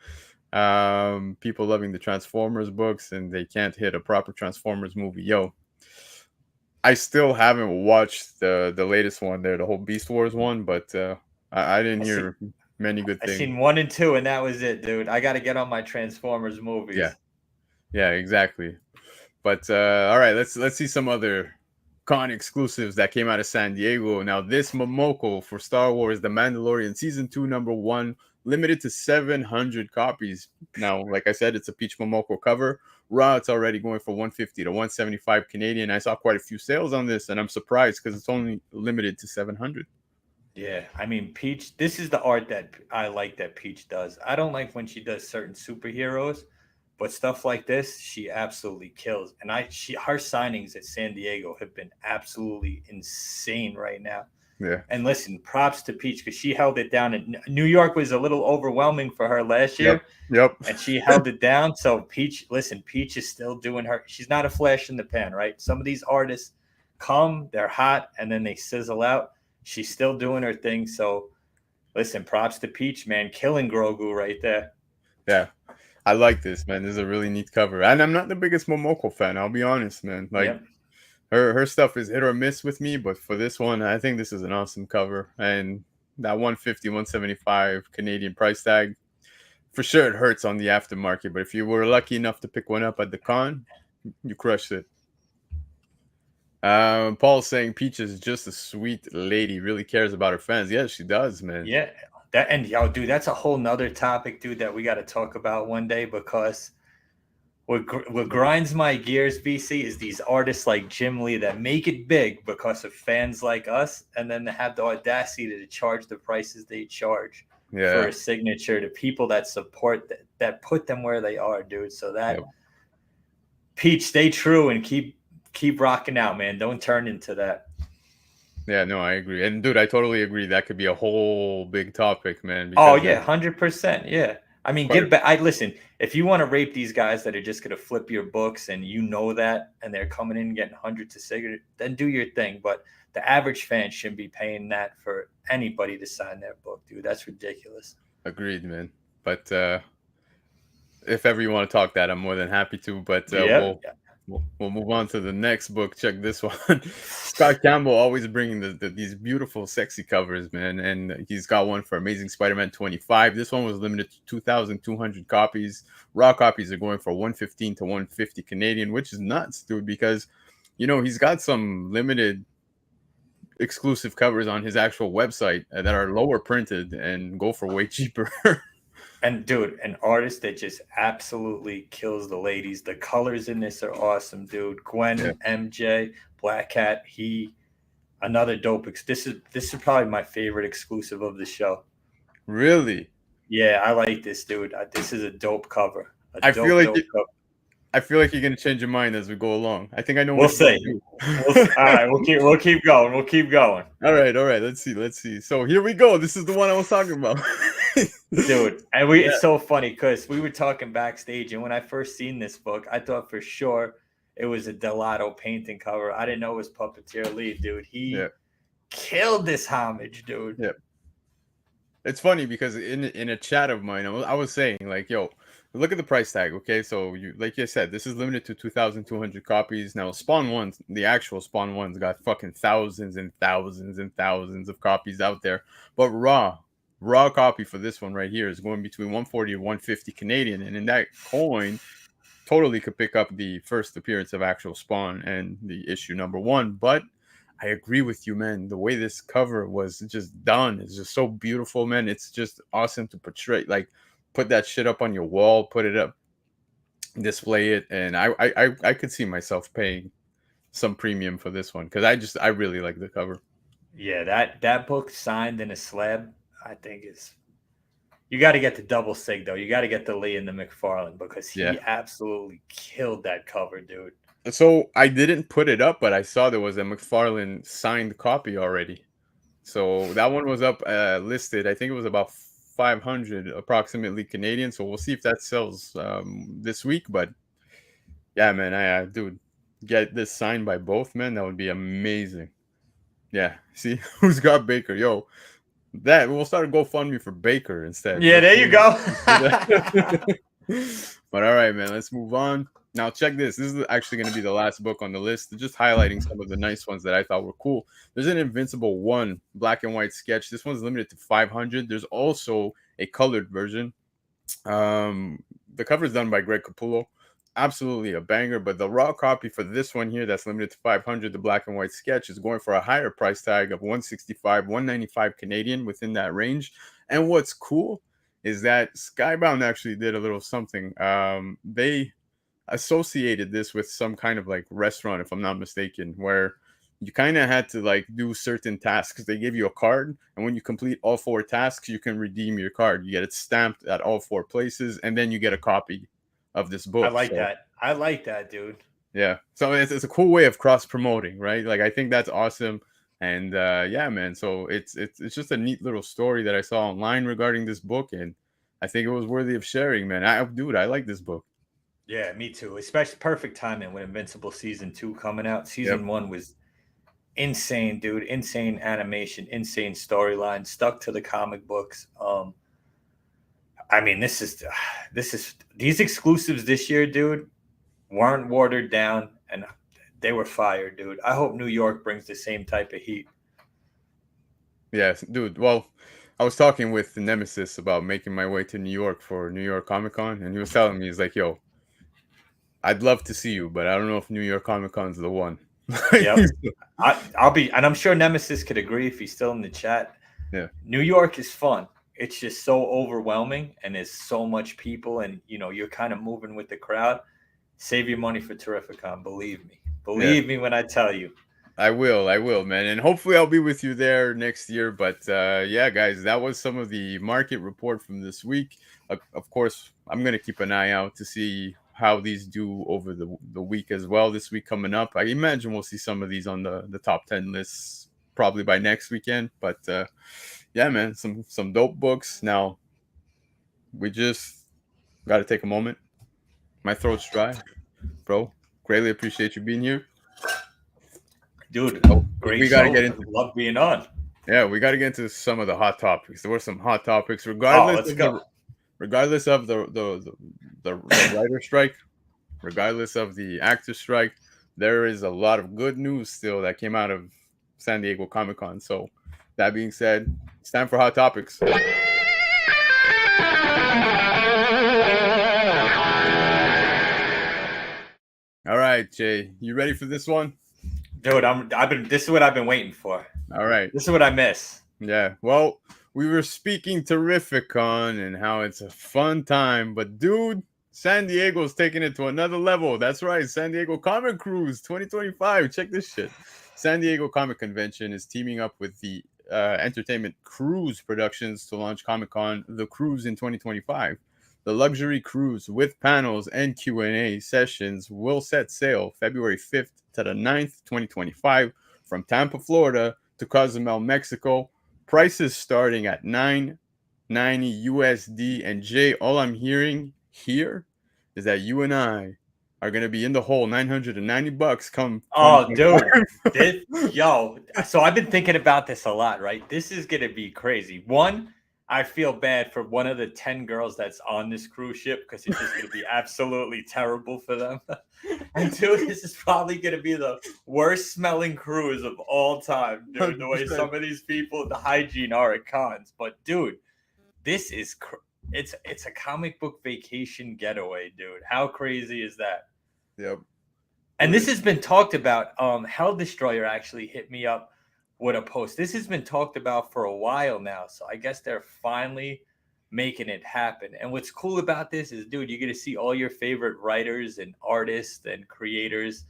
People loving the Transformers books, and they can't hit a proper Transformers movie. Yo, I still haven't watched the latest one there, the whole Beast Wars one, but I didn't hear many good things. I seen 1 and 2, and that was it, dude. I got to get on my Transformers movies. Yeah, exactly. But all right, let's see some other con exclusives that came out of San Diego. Now, this Momoko for Star Wars: The Mandalorian Season 2 number 1, limited to 700 copies. Now, like I said, it's a Peach Momoko cover. Raw, it's already going for 150 to 175 Canadian. I saw quite a few sales on this, and I'm surprised because it's only limited to 700. Yeah, I mean, Peach, this is the art that I like that Peach does. I don't like when she does certain superheroes, but stuff like this, she absolutely kills. And her signings at San Diego have been absolutely insane right now. Yeah. And listen, props to Peach because she held it down. And New York was a little overwhelming for her last year. Yep. And she held it down. So Peach is still doing her. She's not a flash in the pan, right? Some of these artists come, they're hot, and then they sizzle out. She's still doing her thing. So listen, props to Peach, man. Killing Grogu right there. Yeah. I like this, man. This is a really neat cover. And I'm not the biggest Momoko fan, I'll be honest, man. Like her stuff is hit or miss with me, but for this one, I think this is an awesome cover. And that 150, 175 Canadian price tag, for sure it hurts on the aftermarket. But if you were lucky enough to pick one up at the con, you crushed it. Paul's saying Peach is just a sweet lady, really cares about her fans. Yeah, she does, man. Yeah, dude, that's a whole nother topic, dude, that we got to talk about one day, because what grinds my gears, BC, is these artists like Jim Lee that make it big because of fans like us, and then they have the audacity to charge the prices they charge for a signature to people that support that put them where they are, dude. So that Peach, stay true and keep rocking out, man. Don't turn into that. Yeah, no, I agree. And dude, I totally agree. That could be a whole big topic, man. Oh yeah, 100%. Yeah. I mean, give back. Listen, if you want to rape these guys that are just going to flip your books, and you know that, and they're coming in and getting hundreds of cigarettes, then do your thing. But the average fan shouldn't be paying that for anybody to sign their book, dude. That's ridiculous. Agreed, man. But if ever you want to talk that, I'm more than happy to. But we'll move on to the next book. Check this one. Scott Campbell always bringing these beautiful, sexy covers, man. And he's got one for Amazing Spider-Man 25. This one was limited to 2,200 copies. Raw copies are going for 115 to 150 Canadian, which is nuts, dude, because, you know, he's got some limited exclusive covers on his actual website that are lower printed and go for way cheaper. And dude, an artist that just absolutely kills the ladies. The colors in this are awesome, dude. Gwen, MJ, Black Cat, another dope. This is probably my favorite exclusive of the show. Really? Yeah, I like this, dude. This is a dope cover. I feel like you're gonna change your mind as we go along. I think I know. We'll see. All right, we'll keep going. We'll keep going. All right. Let's see. So here we go. This is the one I was talking about. Dude, and it's so funny because we were talking backstage, and when I first seen this book, I thought for sure it was a Delato painting cover. I didn't know it was Puppeteer Lee, dude. He killed this homage, dude. Yeah. It's funny because in a chat of mine, I was saying, like, yo, look at the price tag, okay? So like you said, this is limited to 2,200 copies. Now Spawn 1, the actual Spawn 1's got fucking thousands and thousands and thousands of copies out there. But raw copy for this one right here is going between 140 and 150 Canadian, and in that coin totally could pick up the first appearance of actual Spawn and the issue number 1. But I agree with you, man. The way this cover was just done is just so beautiful, man. It's just awesome to portray, like, put that shit up on your wall, put it up, display it, and I could see myself paying some premium for this one because I really like the cover. Yeah, that book signed in a slab, I think you got to get the double sig though. You got to get the Lee and the McFarlane because he absolutely killed that cover, dude. So I didn't put it up, but I saw there was a McFarlane signed copy already. So that one was up listed. I think it was about 500 approximately Canadian. So we'll see if that sells this week. But yeah, man, dude, get this signed by both, man. That would be amazing. Yeah. See who's got Baker? Yo, we'll start a GoFundMe for Baker instead. Yeah, there you go. But all right, man, let's move on. Now check this. This is actually going to be the last book on the list. Just highlighting some of the nice ones that I thought were cool. There's an Invincible 1 black and white sketch. This one's limited to 500. There's also a colored version. The cover is done by Greg Capullo. Absolutely a banger. But the raw copy for this one here that's limited to 500, the black and white sketch, is going for a higher price tag of 165, 195 Canadian, within that range. And what's cool is that Skybound actually did a little something. They associated this with some kind of like restaurant, if I'm not mistaken, where you kind of had to like do certain tasks. They give you a card, and when you complete all 4 tasks, you can redeem your card. You get it stamped at all 4 places, and then you get a copy of this book. I like that, dude. Yeah, so it's a cool way of cross promoting, right? Like, I think that's awesome. And yeah, man, so it's just a neat little story that I saw online regarding this book, and I think it was worthy of sharing, man. I like this book. Yeah, me too. Especially perfect timing with Invincible Season 2 coming out. Season 1 was insane, dude. Insane animation, insane storyline, stuck to the comic books. I mean, these exclusives this year, dude, weren't watered down, and they were fire, dude. I hope New York brings the same type of heat. Yes, dude. Well, I was talking with the Nemesis about making my way to New York for New York Comic Con, and he was telling me, he's like, yo, I'd love to see you, but I don't know if New York Comic Con's the one. Yep. I'll be, and I'm sure Nemesis could agree if he's still in the chat. Yeah. New York is fun. It's just so overwhelming, and there's so much people, and you're kind of moving with the crowd. Save your money for Terrificon, believe me. Believe me when I tell you. I will, man. And hopefully I'll be with you there next year. But yeah, guys, that was some of the market report from this week. Of course, I'm going to keep an eye out to see how these do over the week as well. This week coming up, I imagine we'll see some of these on the top 10 lists probably by next weekend. But yeah, man, some dope books. Now, we just got to take a moment. My throat's dry, bro. Greatly appreciate you being here. Dude, great we got to get into. Love being on. Yeah, we got to get into some of the hot topics. There were some hot topics, regardless of the writer strike, regardless of the actor strike. There is a lot of good news still that came out of San Diego Comic-Con. So, that being said, it's time for hot topics. All right, Jay, you ready for this one? Dude, this is what I've been waiting for. All right. This is what I miss. Yeah. Well, we were speaking Terrificon and how it's a fun time, but dude, San Diego's taking it to another level. That's right. San Diego Comic Cruise 2025. Check this shit. San Diego Comic Convention is teaming up with the Entertainment Cruise Productions to launch Comic-Con The Cruise in 2025. The luxury cruise with panels and Q&A sessions will set sail February 5th to the 9th, 2025 from Tampa, Florida to Cozumel, Mexico. Prices starting at $990 USD. And Jay, all I'm hearing here is that you and I are going to be in the hole $990 come. Oh, dude. So I've been thinking about this a lot, right? This is going to be crazy. One, I feel bad for one of the 10 girls that's on this cruise ship because it's just going to be absolutely terrible for them. And two, this is probably going to be the worst smelling cruise of all time, dude. The way some of these people, the hygiene are at cons. But dude, this is it's a comic book vacation getaway, dude. How crazy is that? Yep. And this has been talked about. Hell Destroyer actually hit me up with a post. This has been talked about for a while now, so I guess they're finally making it happen. And what's cool about this is, dude, you're gonna see all your favorite writers and artists and creators.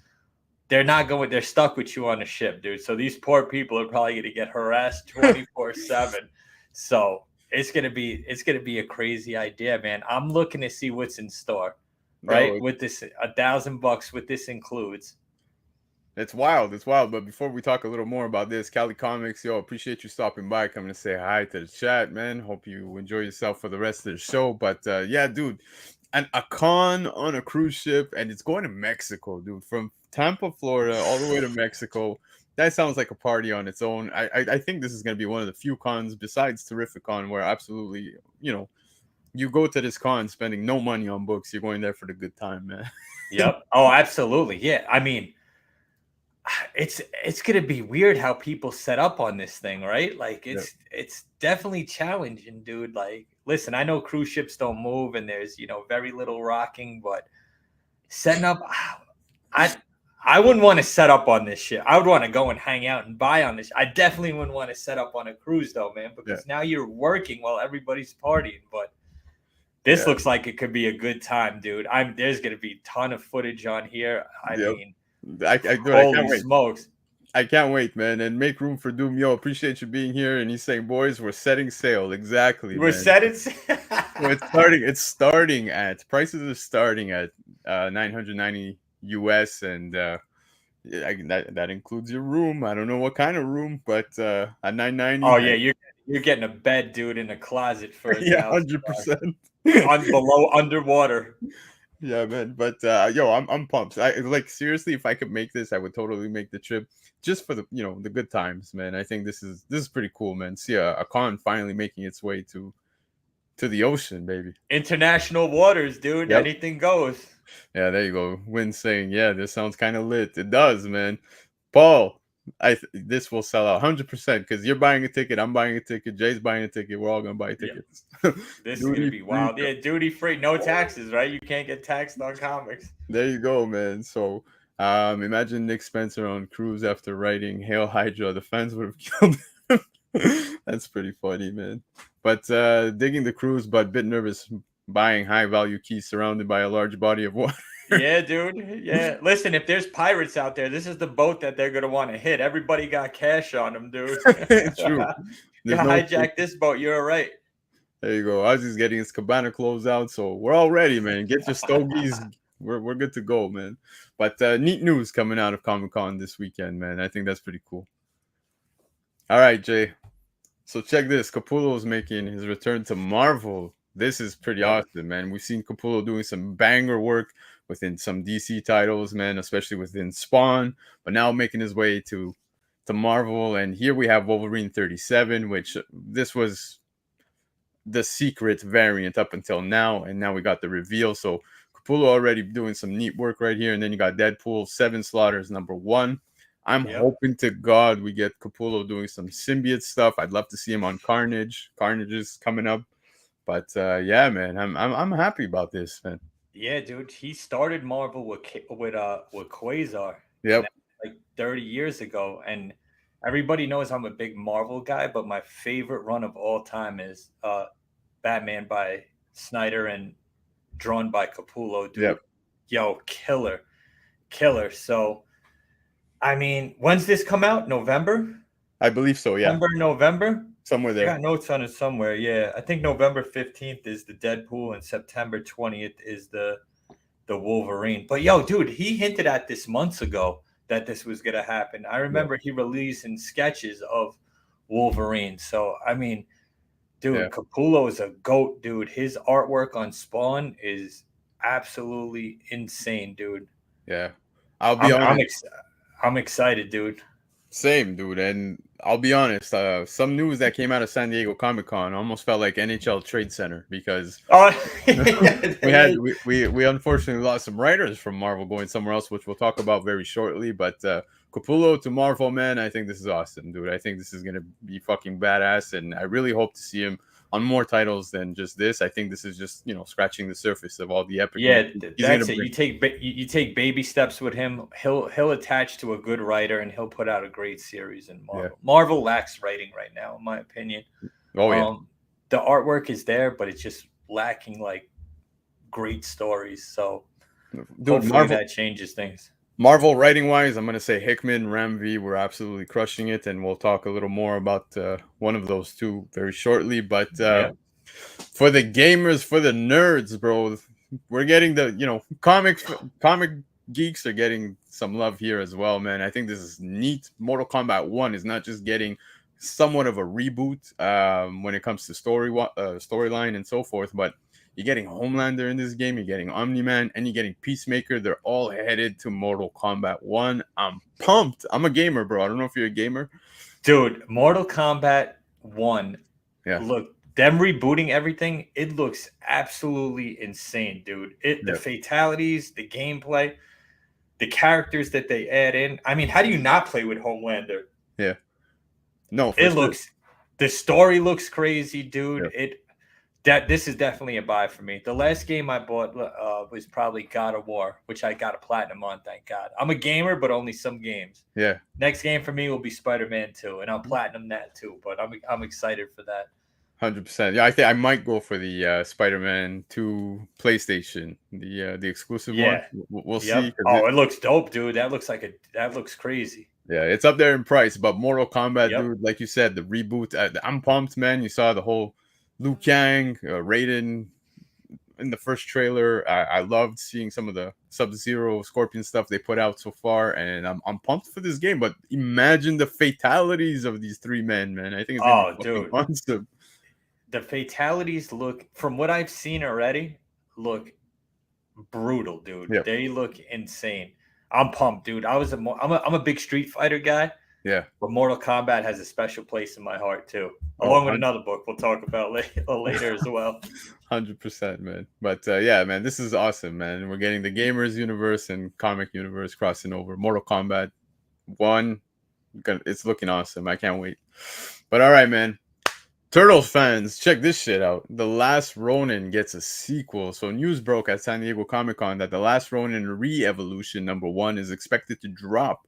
They're stuck with you on the ship, dude. So these poor people are probably gonna get harassed 24/7. So it's gonna be a crazy idea, man. I'm looking to see what's in store, right? With this $1,000, what this includes. It's wild. But before we talk a little more about this, Cali Comics, appreciate you stopping by, coming to say hi to the chat, man. Hope you enjoy yourself for the rest of the show. But yeah, dude, a con on a cruise ship, and it's going to Mexico, dude, from Tampa, Florida, all the way to Mexico. That sounds like a party on its own. I think this is going to be one of the few cons besides Terrificon where absolutely, you go to this con spending no money on books. You're going there for the good time, man. Yep. Oh, absolutely. Yeah. I mean, it's gonna be weird how people set up on this thing, right? Like it's definitely challenging, dude. Like, listen, I know cruise ships don't move and there's very little rocking, but setting up, I wouldn't want to set up on this shit. I would want to go and hang out and buy on this. I definitely wouldn't want to set up on a cruise though, man, because now you're working while everybody's partying. But this looks like it could be a good time, dude. There's gonna be a ton of footage on here. I mean. I can't wait. Smokes. I can't wait, man. And make room for Doom. Yo, appreciate you being here. And he's saying, boys, we're setting sail. Exactly. Setting sail. Prices are starting at $990 US, and that includes your room. I don't know what kind of room, but at $990. Oh yeah, you're getting a bed, dude, in a closet for 100%. Below underwater. Yeah, man. But I'm pumped. Seriously, if I could make this, I would totally make the trip just for the the good times, man. I think this is pretty cool, man. See a con finally making its way to the ocean, baby. International waters, dude. Yep. Anything goes. Yeah, there you go. Win saying, yeah, this sounds kind of lit. It does, man. Paul, this will sell out 100% because you're buying a ticket, I'm buying a ticket, Jay's buying a ticket, we're all gonna buy tickets. Yep. This is gonna be wild. Yeah, duty free, no taxes, right? You can't get taxed on comics. There you go, man. So Imagine Nick Spencer on cruise after writing Hail Hydra. The fans would have killed him. That's pretty funny, man. But digging the cruise, but a bit nervous buying high value keys surrounded by a large body of water. Yeah, dude. Yeah. Listen, if there's pirates out there, this is the boat that they're gonna want to hit. Everybody got cash on them, dude. True. You hijack this boat, you're all right. There you go. Ozzy's getting his cabana closed out, so we're all ready, man. Get your stogies. We're good to go, man. But neat news coming out of Comic-Con this weekend, man. I think that's pretty cool. All right, Jay. So check this. Capullo is making his return to Marvel. This is pretty awesome, man. We've seen Capullo doing some banger work within some DC titles, man, especially within Spawn, but now making his way to Marvel. And here we have Wolverine 37, which this was the secret variant up until now, and now we got the reveal. So Capullo already doing some neat work right here, and then you got Deadpool 7 Slaughters #1. I'm hoping to God we get Capullo doing some symbiote stuff. I'd love to see him on Carnage. Carnage is coming up, but yeah, man, I'm happy about this, man. Yeah, dude, he started Marvel with Quasar. Yep, like 30 years ago, and everybody knows I'm a big Marvel guy, but my favorite run of all time is Batman by Snyder and drawn by Capullo, dude. Yep. Yo, killer. So, I mean, when's this come out? November? I believe so, yeah. November? Somewhere there. I got notes on it somewhere, yeah. I think November 15th is the Deadpool and September 20th is the Wolverine. But, yo, dude, he hinted at this months ago that this was going to happen. I remember he releasing sketches of Wolverine. So, I mean, dude, Capullo is a GOAT, dude. His artwork on Spawn is absolutely insane, dude. Yeah. I'll be honest. I'm excited, dude. Same, dude. And I'll be honest, some news that came out of San Diego Comic-Con almost felt like NHL Trade Center because we unfortunately lost some writers from Marvel going somewhere else, which we'll talk about very shortly. But Capullo to Marvel, man, I think this is awesome, dude. I think this is gonna be fucking badass, and I really hope to see him on more titles than just this. I think this is just, scratching the surface of all the epic. Yeah, that's it. You take baby steps with him. He'll attach to a good writer, and he'll put out a great series in Marvel. Yeah. Marvel lacks writing right now, in my opinion. Oh yeah. The artwork is there, but it's just lacking like great stories. So, dude, hopefully that changes things. Marvel writing wise, I'm going to say Hickman, Ram V were absolutely crushing it. And we'll talk a little more about one of those two very shortly. But for the gamers, for the nerds, bro, we're getting the, comic geeks are getting some love here as well, man. I think this is neat. Mortal Kombat 1 is not just getting somewhat of a reboot when it comes to storyline and so forth, but you're getting Homelander in this game, you're getting Omni-Man, and you're getting Peacemaker. They're all headed to Mortal Kombat 1. I'm pumped. I'm a gamer, bro. I don't know if you're a gamer. Dude, Mortal Kombat 1. Yeah. Look, them rebooting everything, it looks absolutely insane, dude. The fatalities, the gameplay, the characters that they add in. I mean, how do you not play with Homelander? Yeah. No, the story looks crazy, dude. Yeah. This is definitely a buy for me. The last game I bought was probably God of War, which I got a platinum on, thank God. I'm a gamer, but only some games. Yeah. Next game for me will be Spider-Man 2, and I'll platinum that too. But I'm excited for that. 100%. Yeah, I think I might go for the Spider-Man 2 PlayStation, the exclusive one. We'll see. Oh, it looks dope, dude. That looks crazy. Yeah, it's up there in price, but Mortal Kombat, dude, like you said, the reboot. I'm pumped, man. You saw the whole Liu Kang, Raiden in the first trailer. I loved seeing some of the Sub-Zero, Scorpion stuff they put out so far, and I'm pumped for this game. But imagine the fatalities of these three men, man. I think it's gonna be fucking awesome. The fatalities look, from what I've seen already, look brutal, dude. Yep. They look insane. I'm pumped, dude. I'm a big Street Fighter guy. Yeah. But Mortal Kombat has a special place in my heart too, along with another book we'll talk about later as well. 100%, man. But yeah, man, this is awesome, man. We're getting the gamers universe and comic universe crossing over. Mortal Kombat 1, it's looking awesome. I can't wait. But all right, man. Turtles fans, check this shit out. The Last Ronin gets a sequel. So news broke at San Diego Comic-Con that The Last Ronin Re-Evolution #1 is expected to drop,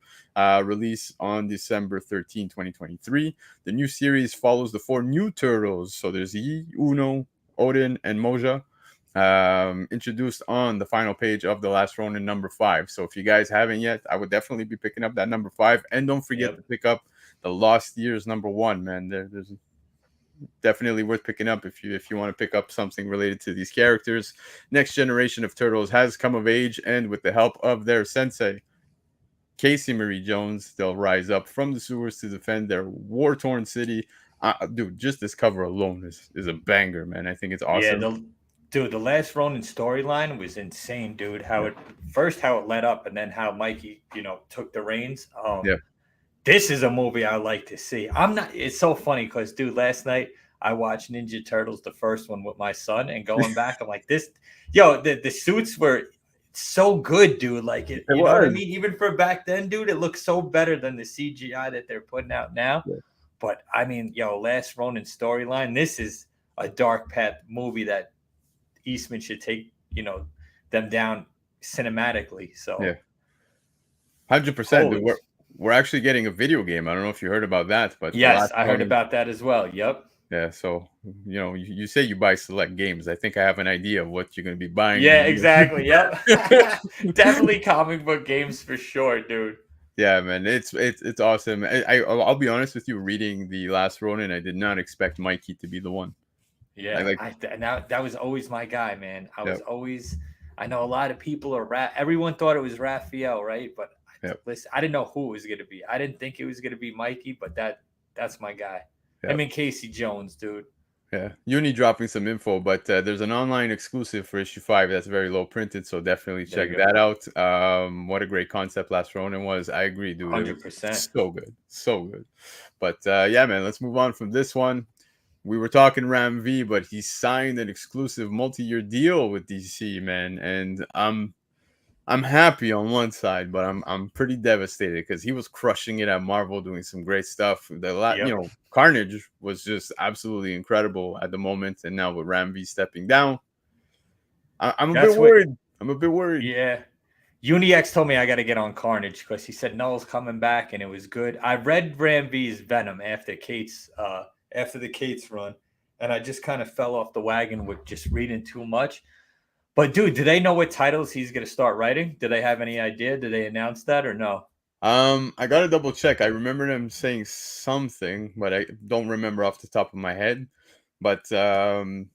release on December 13, 2023. The new series follows the 4 new Turtles. So there's Yi, Uno, Odin, and Moja, introduced on the final page of The Last Ronin #5. So if you guys haven't yet, I would definitely be picking up that #5. And don't forget to pick up the Lost Years #1, man. There's definitely worth picking up if you want to pick up something related to these characters. Next generation of Turtles has come of age, and with the help of their sensei, Casey Marie Jones, they'll rise up from the sewers to defend their war-torn city. Dude, just this cover alone is a banger, man. I think it's awesome. Yeah, the Last Ronin storyline was insane, dude. How it led up, and then how Mikey, took the reins. Yeah. This is a movie I like to see. It's so funny because, dude, last night I watched Ninja Turtles, the first one, with my son, and going back, I'm like, the suits were so good, dude. Like, you know what I mean? Even for back then, dude, it looks so better than the CGI that they're putting out now. Yeah. But I mean, Last Ronin storyline, this is a dark path movie that Eastman should take, them down cinematically. So, yeah, 100%, dude. We're actually getting a video game. I don't know if you heard about that, but yes, I heard about that as well. Yep. Yeah, so you say you buy select games. I think I have an idea of what you're going to be buying. Yeah, exactly. Yep. Definitely comic book games for sure, dude. Yeah, man, it's awesome. I'll be honest with you. Reading The Last Ronin, I did not expect Mikey to be the one. Yeah, that was always my guy, man. I know a lot of people everyone thought it was Raphael, right? But listen, I didn't know who it was going to be. I didn't think it was going to be Mikey, but that's my guy. Yep. I mean, Casey Jones, dude. Yeah, Uni dropping some info, but there's an online exclusive for issue 5 that's very low printed, so definitely check that out. What a great concept Last Ronin was. I agree, dude. 100%. So good. But yeah, man, let's move on from this one. We were talking Ram V, but he signed an exclusive multi-year deal with DC, man, and I'm happy on one side, but I'm pretty devastated because he was crushing it at Marvel, doing some great stuff. Carnage was just absolutely incredible at the moment, and now with Ram V stepping down, I'm a bit worried. Yeah, UniX told me I got to get on Carnage because he said Null's coming back, and it was good. I read Ram V's Venom after the Cates run, and I just kind of fell off the wagon with just reading too much. But, dude, do they know what titles he's going to start writing? Do they have any idea? Did they announce that or no? I got to double check. I remember them saying something, but I don't remember off the top of my head. But the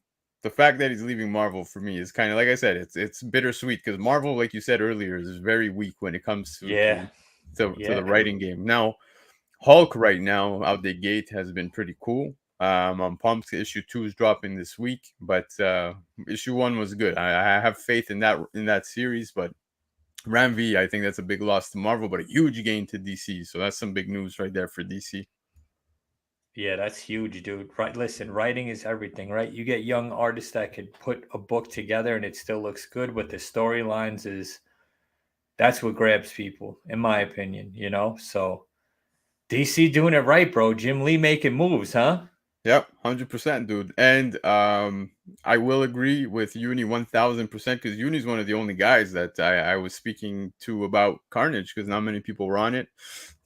fact that he's leaving Marvel for me is kind of, like I said, it's bittersweet because Marvel, like you said earlier, is very weak when it comes to the writing game. Now, Hulk right now out the gate has been pretty cool. I'm pumped. Issue 2 is dropping this week, but issue 1 was good. I have faith in that series, but Ram V, I think that's a big loss to Marvel, but a huge gain to DC. So that's some big news right there for DC. Yeah, that's huge, dude. Right, listen, writing is everything, right? You get young artists that could put a book together and it still looks good, but the storylines that's what grabs people, in my opinion. So DC doing it right, bro. Jim Lee making moves, huh? Yep, 100%, dude. And I will agree with Uni 1000% because Uni's one of the only guys that I was speaking to about Carnage because not many people were on it.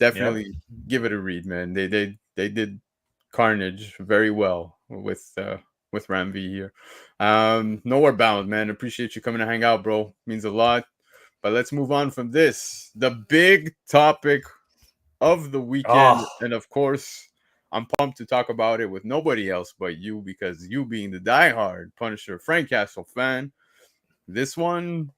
Definitely give it a read, man. They did Carnage very well with Ram V here. Nowhere Bound, man. Appreciate you coming to hang out, bro. Means a lot. But let's move on from this. The big topic of the weekend, and of course, I'm pumped to talk about it with nobody else but you because you being the diehard Punisher Frank Castle fan, this one,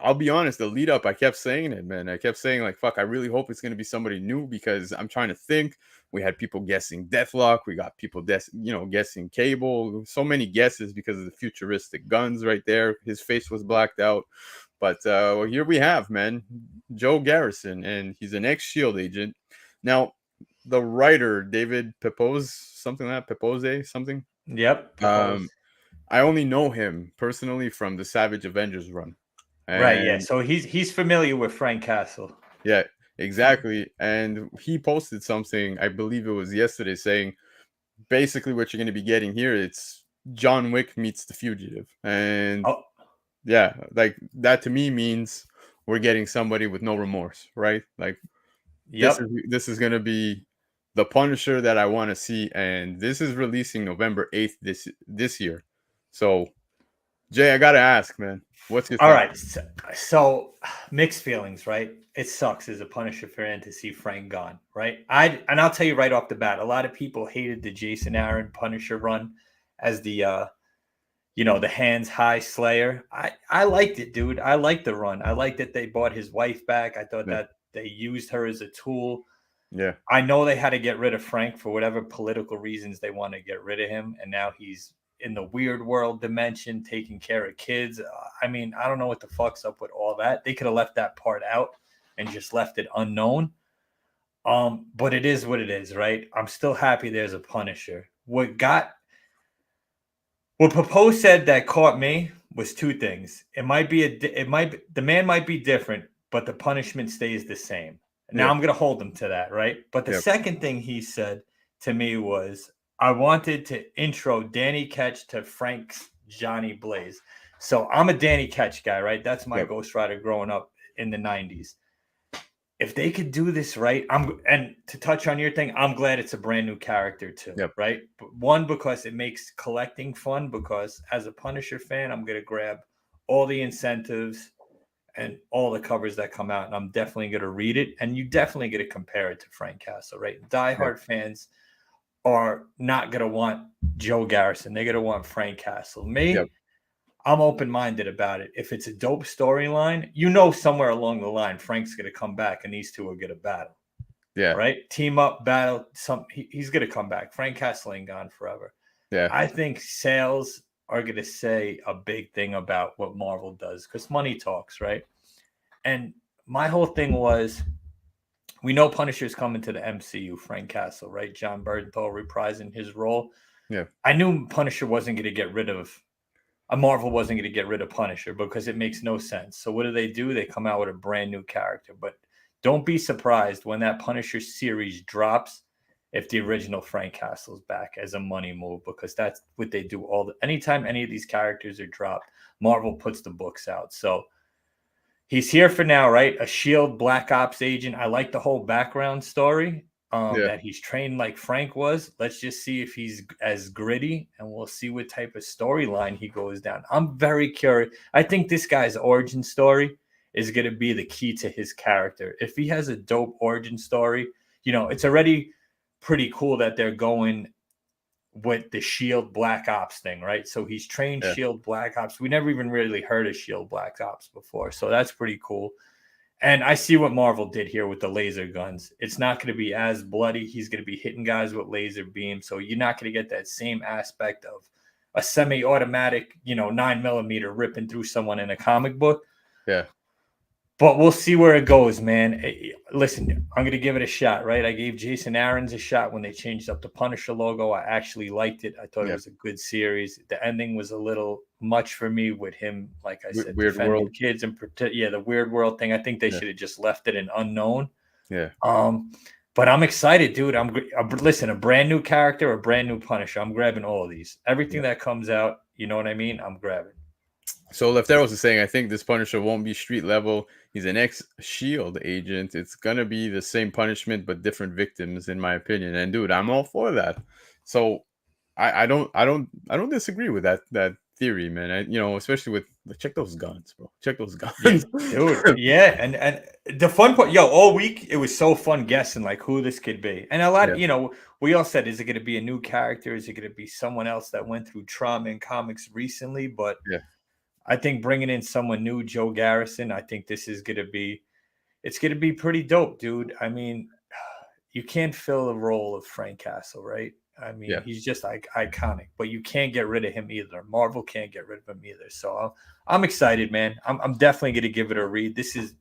I'll be honest, the lead up, I kept saying it, man. I kept saying like, fuck, I really hope it's going to be somebody new because I'm trying to think. We had people guessing Deathlock. We got people guessing Cable. So many guesses because of the futuristic guns right there. His face was blacked out. But here we have, man, Joe Garrison, and he's an ex-SHIELD agent. Now, the writer David Pepose, something like that, Pepose, something. Yep. I only know him personally from the Savage Avengers run. Right. Yeah. So he's familiar with Frank Castle. Yeah, exactly. And he posted something, I believe it was yesterday, saying basically what you're going to be getting here. It's John Wick meets The Fugitive, and Oh, yeah, like that to me means we're getting somebody with no remorse, right? Like yep. this is going to be the Punisher that I want to see, and this is releasing November 8th this year. So, Jay, I gotta ask, man, what's your All thought? right. So mixed feelings, right? It sucks as a Punisher fan to see Frank gone, right? I'll tell you right off the bat, a lot of people hated the Jason Aaron Punisher run as the the hands high Slayer. I liked it, dude. I liked the run. I liked that they brought his wife back. I thought Yeah, that they used her as a tool. yeah, I know they had to get rid of Frank for whatever political reasons they want to get rid of him, and now he's in the weird world dimension taking care of kids. I mean, I don't know what the fuck's up with all that. They could have left that part out and just left it unknown. But it is what it is, right? I'm still happy there's a Punisher. What Popo said that caught me was two things. The man might be different, but the punishment stays the same. Now yeah, I'm going to hold him to that, right? But the yep, second thing he said to me was, I wanted to intro Danny Ketch to Frank's Johnny Blaze. So I'm a Danny Ketch guy, right? That's my yep, Ghost Rider growing up in the 90s. If they could do this right, and to touch on your thing, I'm glad it's a brand new character too, yep, right? But one, because it makes collecting fun, because as a Punisher fan, I'm gonna grab all the incentives and all the covers that come out, and I'm definitely gonna read it, and you definitely get to compare it to Frank Castle, right? yep, Diehard fans are not gonna want Joe Garrison; they're gonna want Frank Castle. yep, Me, I'm open-minded about it. If it's a dope storyline, somewhere along the line, Frank's going to come back and these two are going to battle, yeah, right? Team up, battle. He's going to come back. Frank Castle ain't gone forever. yeah, I think sales are going to say a big thing about what Marvel does because money talks, right? And my whole thing was, we know Punisher's coming to the MCU, Frank Castle, right? John Bernthal reprising his role. yeah, I knew Punisher wasn't going to get rid of Marvel wasn't going to get rid of Punisher because it makes no sense. So what do? They come out with a brand new character. But don't be surprised when that Punisher series drops if the original Frank Castle's back as a money move, because that's what they do anytime any of these characters are dropped, Marvel puts the books out. So he's here for now, right? A SHIELD Black Ops agent. I like the whole background story. yeah. That he's trained like Frank was. Let's just see if he's as gritty, and we'll see what type of storyline he goes down. I'm very curious. I think this guy's origin story is going to be the key to his character. If he has a dope origin story, it's already pretty cool that they're going with the SHIELD Black Ops thing, right? So he's trained Yeah. SHIELD Black Ops. We never even really heard of SHIELD Black Ops before, so that's pretty cool. And I see what Marvel did here with the laser guns. It's not going to be as bloody. He's going to be hitting guys with laser beams. So you're not going to get that same aspect of a semi-automatic, 9mm ripping through someone in a comic book. Yeah. But we'll see where it goes, man. Listen, I'm going to give it a shot, right? I gave Jason Aaron's a shot when they changed up the Punisher logo. I actually liked it. I thought it was a good series. The ending was a little much for me with him, like I said, Weird defending world. kids and the weird world thing. I think they should have just left it an unknown. Yeah. But I'm excited, dude. Listen, a brand new character, a brand new Punisher. I'm grabbing all of these. Everything that comes out, you know what I mean? I'm grabbing. So Lefteros is saying, I think this Punisher won't be street level. He's an ex-SHIELD agent. It's gonna be the same punishment but different victims, in my opinion. And dude, I'm all for that. So I don't disagree with that theory, man. Especially with check those guns, bro. Check those guns, dude. Yeah, and the fun part, all week it was so fun guessing like who this could be, and a lot of we all said, is it going to be a new character? Is it going to be someone else that went through trauma in comics recently? But I think bringing in someone new, Joe Garrison, I think this is going to be, it's going to be pretty dope, dude. I mean, you can't fill the role of Frank Castle, right? I mean, he's just iconic, but you can't get rid of him either. Marvel can't get rid of him either. So I'm excited, man. I'm definitely going to give it a read. This is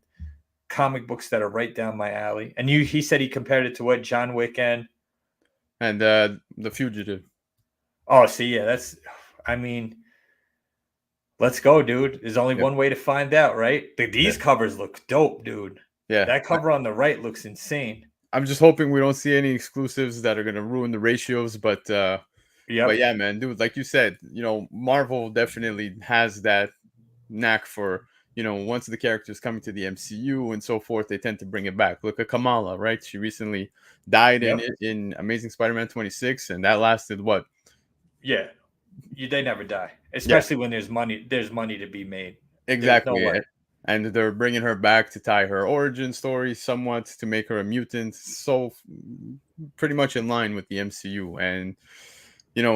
comic books that are right down my alley. And he said he compared it to what, John Wick and The Fugitive. Oh, see, let's go, dude. There's only one way to find out, right? These covers look dope, dude. Yeah. That cover on the right looks insane. I'm just hoping we don't see any exclusives that are gonna ruin the ratios, but Yep. yeah, man, dude, like you said, Marvel definitely has that knack for, once the characters coming to the MCU and so forth, they tend to bring it back. Look at Kamala, right? She recently died in Yep. in Amazing Spider-Man 26, and that lasted what? Yeah. They never die, Yeah, especially when there's money. There's money to be made. There's no exactly. way. And they're bringing her back to tie her origin story somewhat to make her a mutant. So pretty much in line with the MCU. And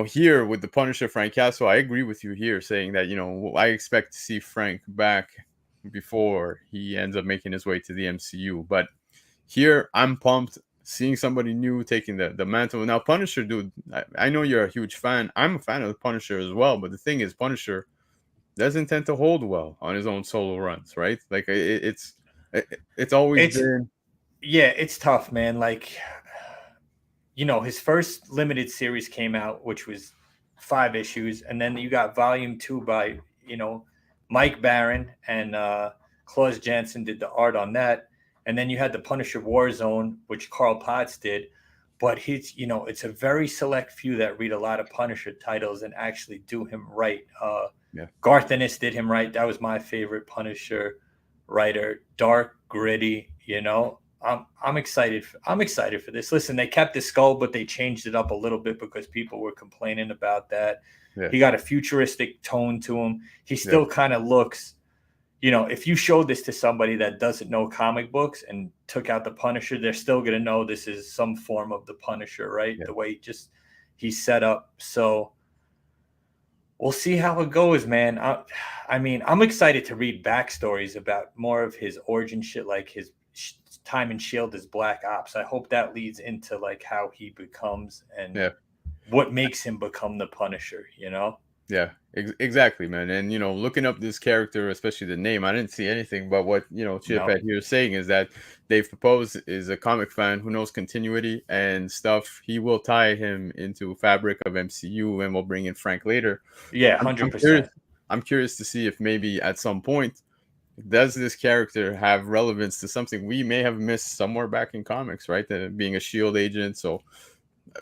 here with the Punisher, Frank Castle, I agree with you here saying that, I expect to see Frank back before he ends up making his way to the MCU. But here, I'm pumped seeing somebody new taking the mantle. Now, Punisher, dude, I know you're a huge fan. I'm a fan of the Punisher as well. But the thing is, Punisher doesn't tend to hold well on his own solo runs, right? Like it's always It's been. Yeah, it's tough, man. Like, his first limited series came out, which was 5 issues, and then you got volume 2 by Mike Barron and Klaus Janson did the art on that, and then you had the Punisher Warzone, which Carl Potts did. But it's a very select few that read a lot of Punisher titles and actually do him right. Yeah. Garth Ennis did him right. That was my favorite Punisher writer. Dark, gritty. I'm excited. I'm excited for this. Listen, they kept the skull, but they changed it up a little bit because people were complaining about that. Yeah. He got a futuristic tone to him. He still kind of looks. If you showed this to somebody that doesn't know comic books and took out the Punisher, they're still going to know this is some form of the Punisher, right? Yeah. The way he's set up. So we'll see how it goes, man. I'm excited to read backstories about more of his origin shit, like his time in S.H.I.E.L.D. as Black Ops. I hope that leads into like how he becomes and what makes him become the Punisher, Yeah, exactly, man. And looking up this character, especially the name, I didn't see anything. But what Chip No. here is saying is that Dave Propose is a comic fan who knows continuity and stuff. He will tie him into fabric of MCU, and we'll bring in Frank later. Yeah, 100%. I'm curious to see if maybe at some point does this character have relevance to something we may have missed somewhere back in comics, right? Being a Shield agent, so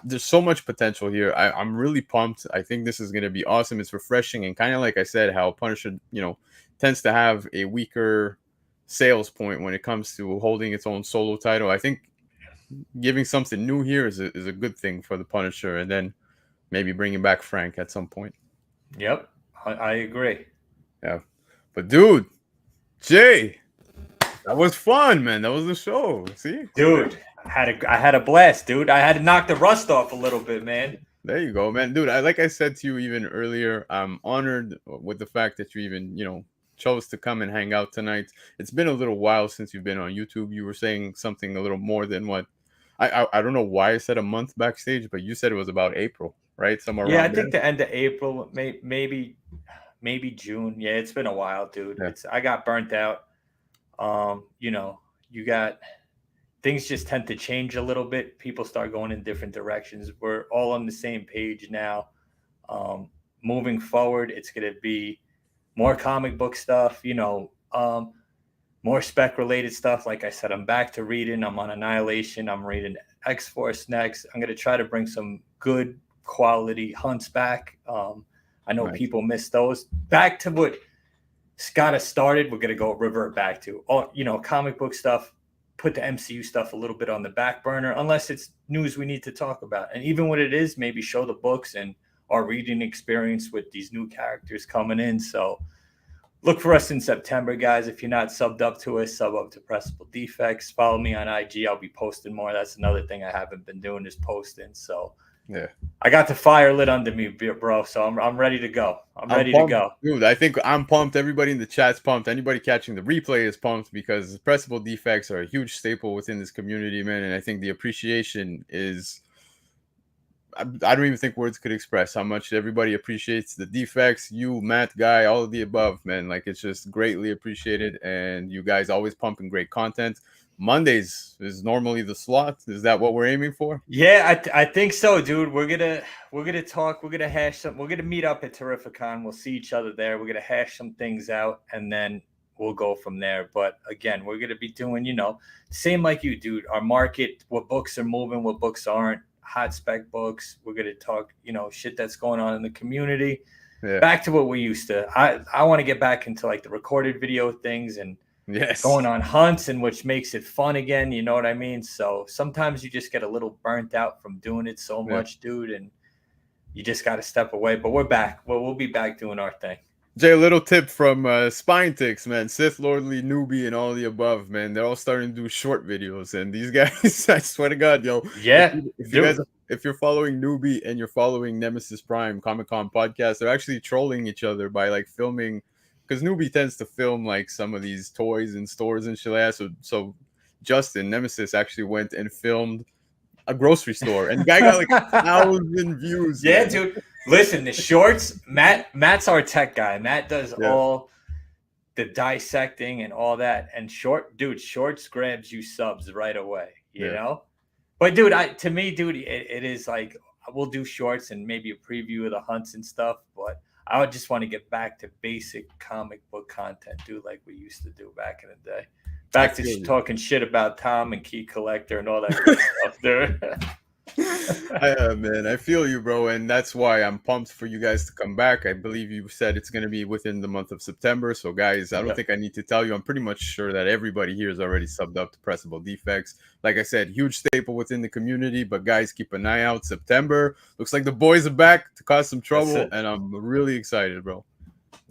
there's so much potential here. I'm really pumped. I think this is going to be awesome. It's refreshing, and kind of like I said, how Punisher, tends to have a weaker sales point when it comes to holding its own solo title. I think giving something new here is a good thing for the Punisher, and then maybe bringing back Frank at some point. Yep, I agree. Yeah, but dude, Jay, that was fun, man. That was the show. See, dude. I had a blast, dude. I had to knock the rust off a little bit, man. There you go, man. Dude, like I said to you even earlier, I'm honored with the fact that you even, chose to come and hang out tonight. It's been a little while since you've been on YouTube. You were saying something a little more than what I don't know why I said a month backstage, but you said it was about April, right? Somewhere around I think the end of April, maybe June. Yeah, it's been a while, dude. Yeah. I got burnt out. You got things just tend to change a little bit. People start going in different directions. We're all on the same page now. Moving forward, it's going to be more comic book stuff, more spec related stuff. Like I said, I'm back to reading. I'm on Annihilation. I'm reading X-Force next. I'm going to try to bring some good quality hunts back. I know people miss those. Back to what Scott has started. We're going to revert back to comic book stuff. Put the MCU stuff a little bit on the back burner, unless it's news we need to talk about. And even when it is, maybe show the books and our reading experience with these new characters coming in. So look for us in September, guys. If you're not subbed up to us, sub up to Pressable Defects. Follow me on IG. I'll be posting more. That's another thing I haven't been doing is posting. So yeah, I got the fire lit under me, bro. So I'm ready to go. I'm ready to go. Dude, I think I'm pumped. Everybody in the chat's pumped. Anybody catching the replay is pumped because Pressable Defects are a huge staple within this community, man. And I think the appreciation is, I don't even think words could express how much everybody appreciates the defects. You, Matt, Guy, all of the above, man. Like, it's just greatly appreciated. And you guys always pumping great content. Mondays is normally the slot. Is that what we're aiming for? Yeah, I think so, dude. We're gonna talk. We're gonna hash some. We're gonna meet up at Terrificon. We'll see each other there. We're gonna hash some things out, and then we'll go from there. But again, we're gonna be doing, same like you, dude. Our market, what books are moving, what books aren't, hot spec books. We're gonna talk, shit that's going on in the community. Yeah. Back to what we used to. I want to get back into like the recorded video things and going on hunts, and which makes it fun again. You know what I mean? So sometimes you just get a little burnt out from doing it so much, dude, and you just got to step away. But we're back. We'll be back doing our thing. Jay, a little tip from Spine Ticks, man. Sith, Lordly, Newbie, and all the above, man. They're all starting to do short videos, and these guys, I swear to God, yo. Yeah. If you're following Newbie and you're following Nemesis Prime Comic-Con podcast, they're actually trolling each other by like filming, because Newbie tends to film like some of these toys in stores and shit like that. So Justin, Nemesis, actually went and filmed a grocery store, and the guy got like 1,000 views. Yeah, man. Dude. Listen, the shorts, Matt's our tech guy. Matt does all the dissecting and all that. And shorts grabs you subs right away, you know? But dude, to me, it is like, we'll do shorts and maybe a preview of the hunts and stuff, but I would just want to get back to basic comic book content, dude, like we used to do back in the day. Back to just talking shit about Tom and Key Collector and all that good stuff, dude. Man, I feel you, bro, and that's why I'm pumped for you guys to come back. I believe you said it's going to be within the month of September. So, guys, I don't think I need to tell you. I'm pretty much sure that everybody here is already subbed up to Pressable Defects. Like I said, huge staple within the community. But, guys, keep an eye out. September looks like the boys are back to cause some trouble, and I'm really excited, bro.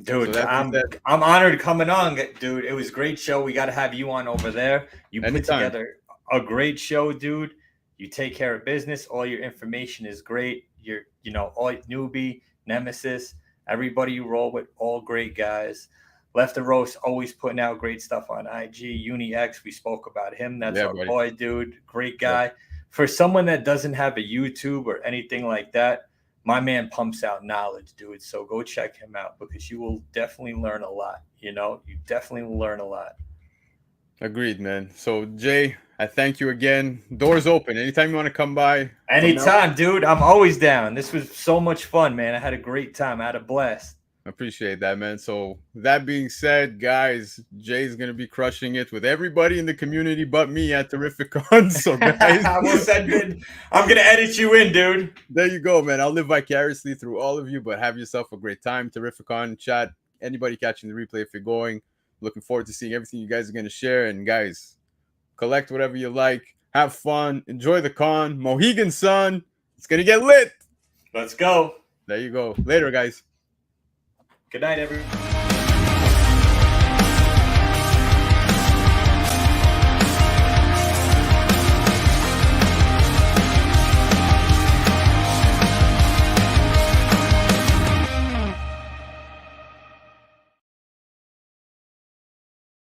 Dude, so I'm honored coming on, dude. It was a great show. We got to have you on over there. You put together a great show, dude. You take care of business. All your information is great. You're, all Newbie, Nemesis, everybody you roll with, all great guys. Left the Roast, always putting out great stuff on IG. UniX, we spoke about him. That's our boy, dude. Great guy. Yeah. For someone that doesn't have a YouTube or anything like that, my man pumps out knowledge, dude. So go check him out, because you will definitely learn a lot. You definitely will learn a lot. Agreed, man. So, Jay, I thank you again. Doors open. Anytime you want to come by. Anytime, dude. I'm always down. This was so much fun, man. I had a great time. I had a blast. I appreciate that, man. So, that being said, guys, Jay's going to be crushing it with everybody in the community but me at Terrificon. So, guys. I'm going to edit you in, dude. There you go, man. I'll live vicariously through all of you, but have yourself a great time. Terrificon chat. Anybody catching the replay if you're going. Looking forward to seeing everything you guys are going to share. And, guys, collect whatever you like. Have fun. Enjoy the con. Mohegan Sun. It's going to get lit. Let's go. There you go. Later, guys. Good night, everyone.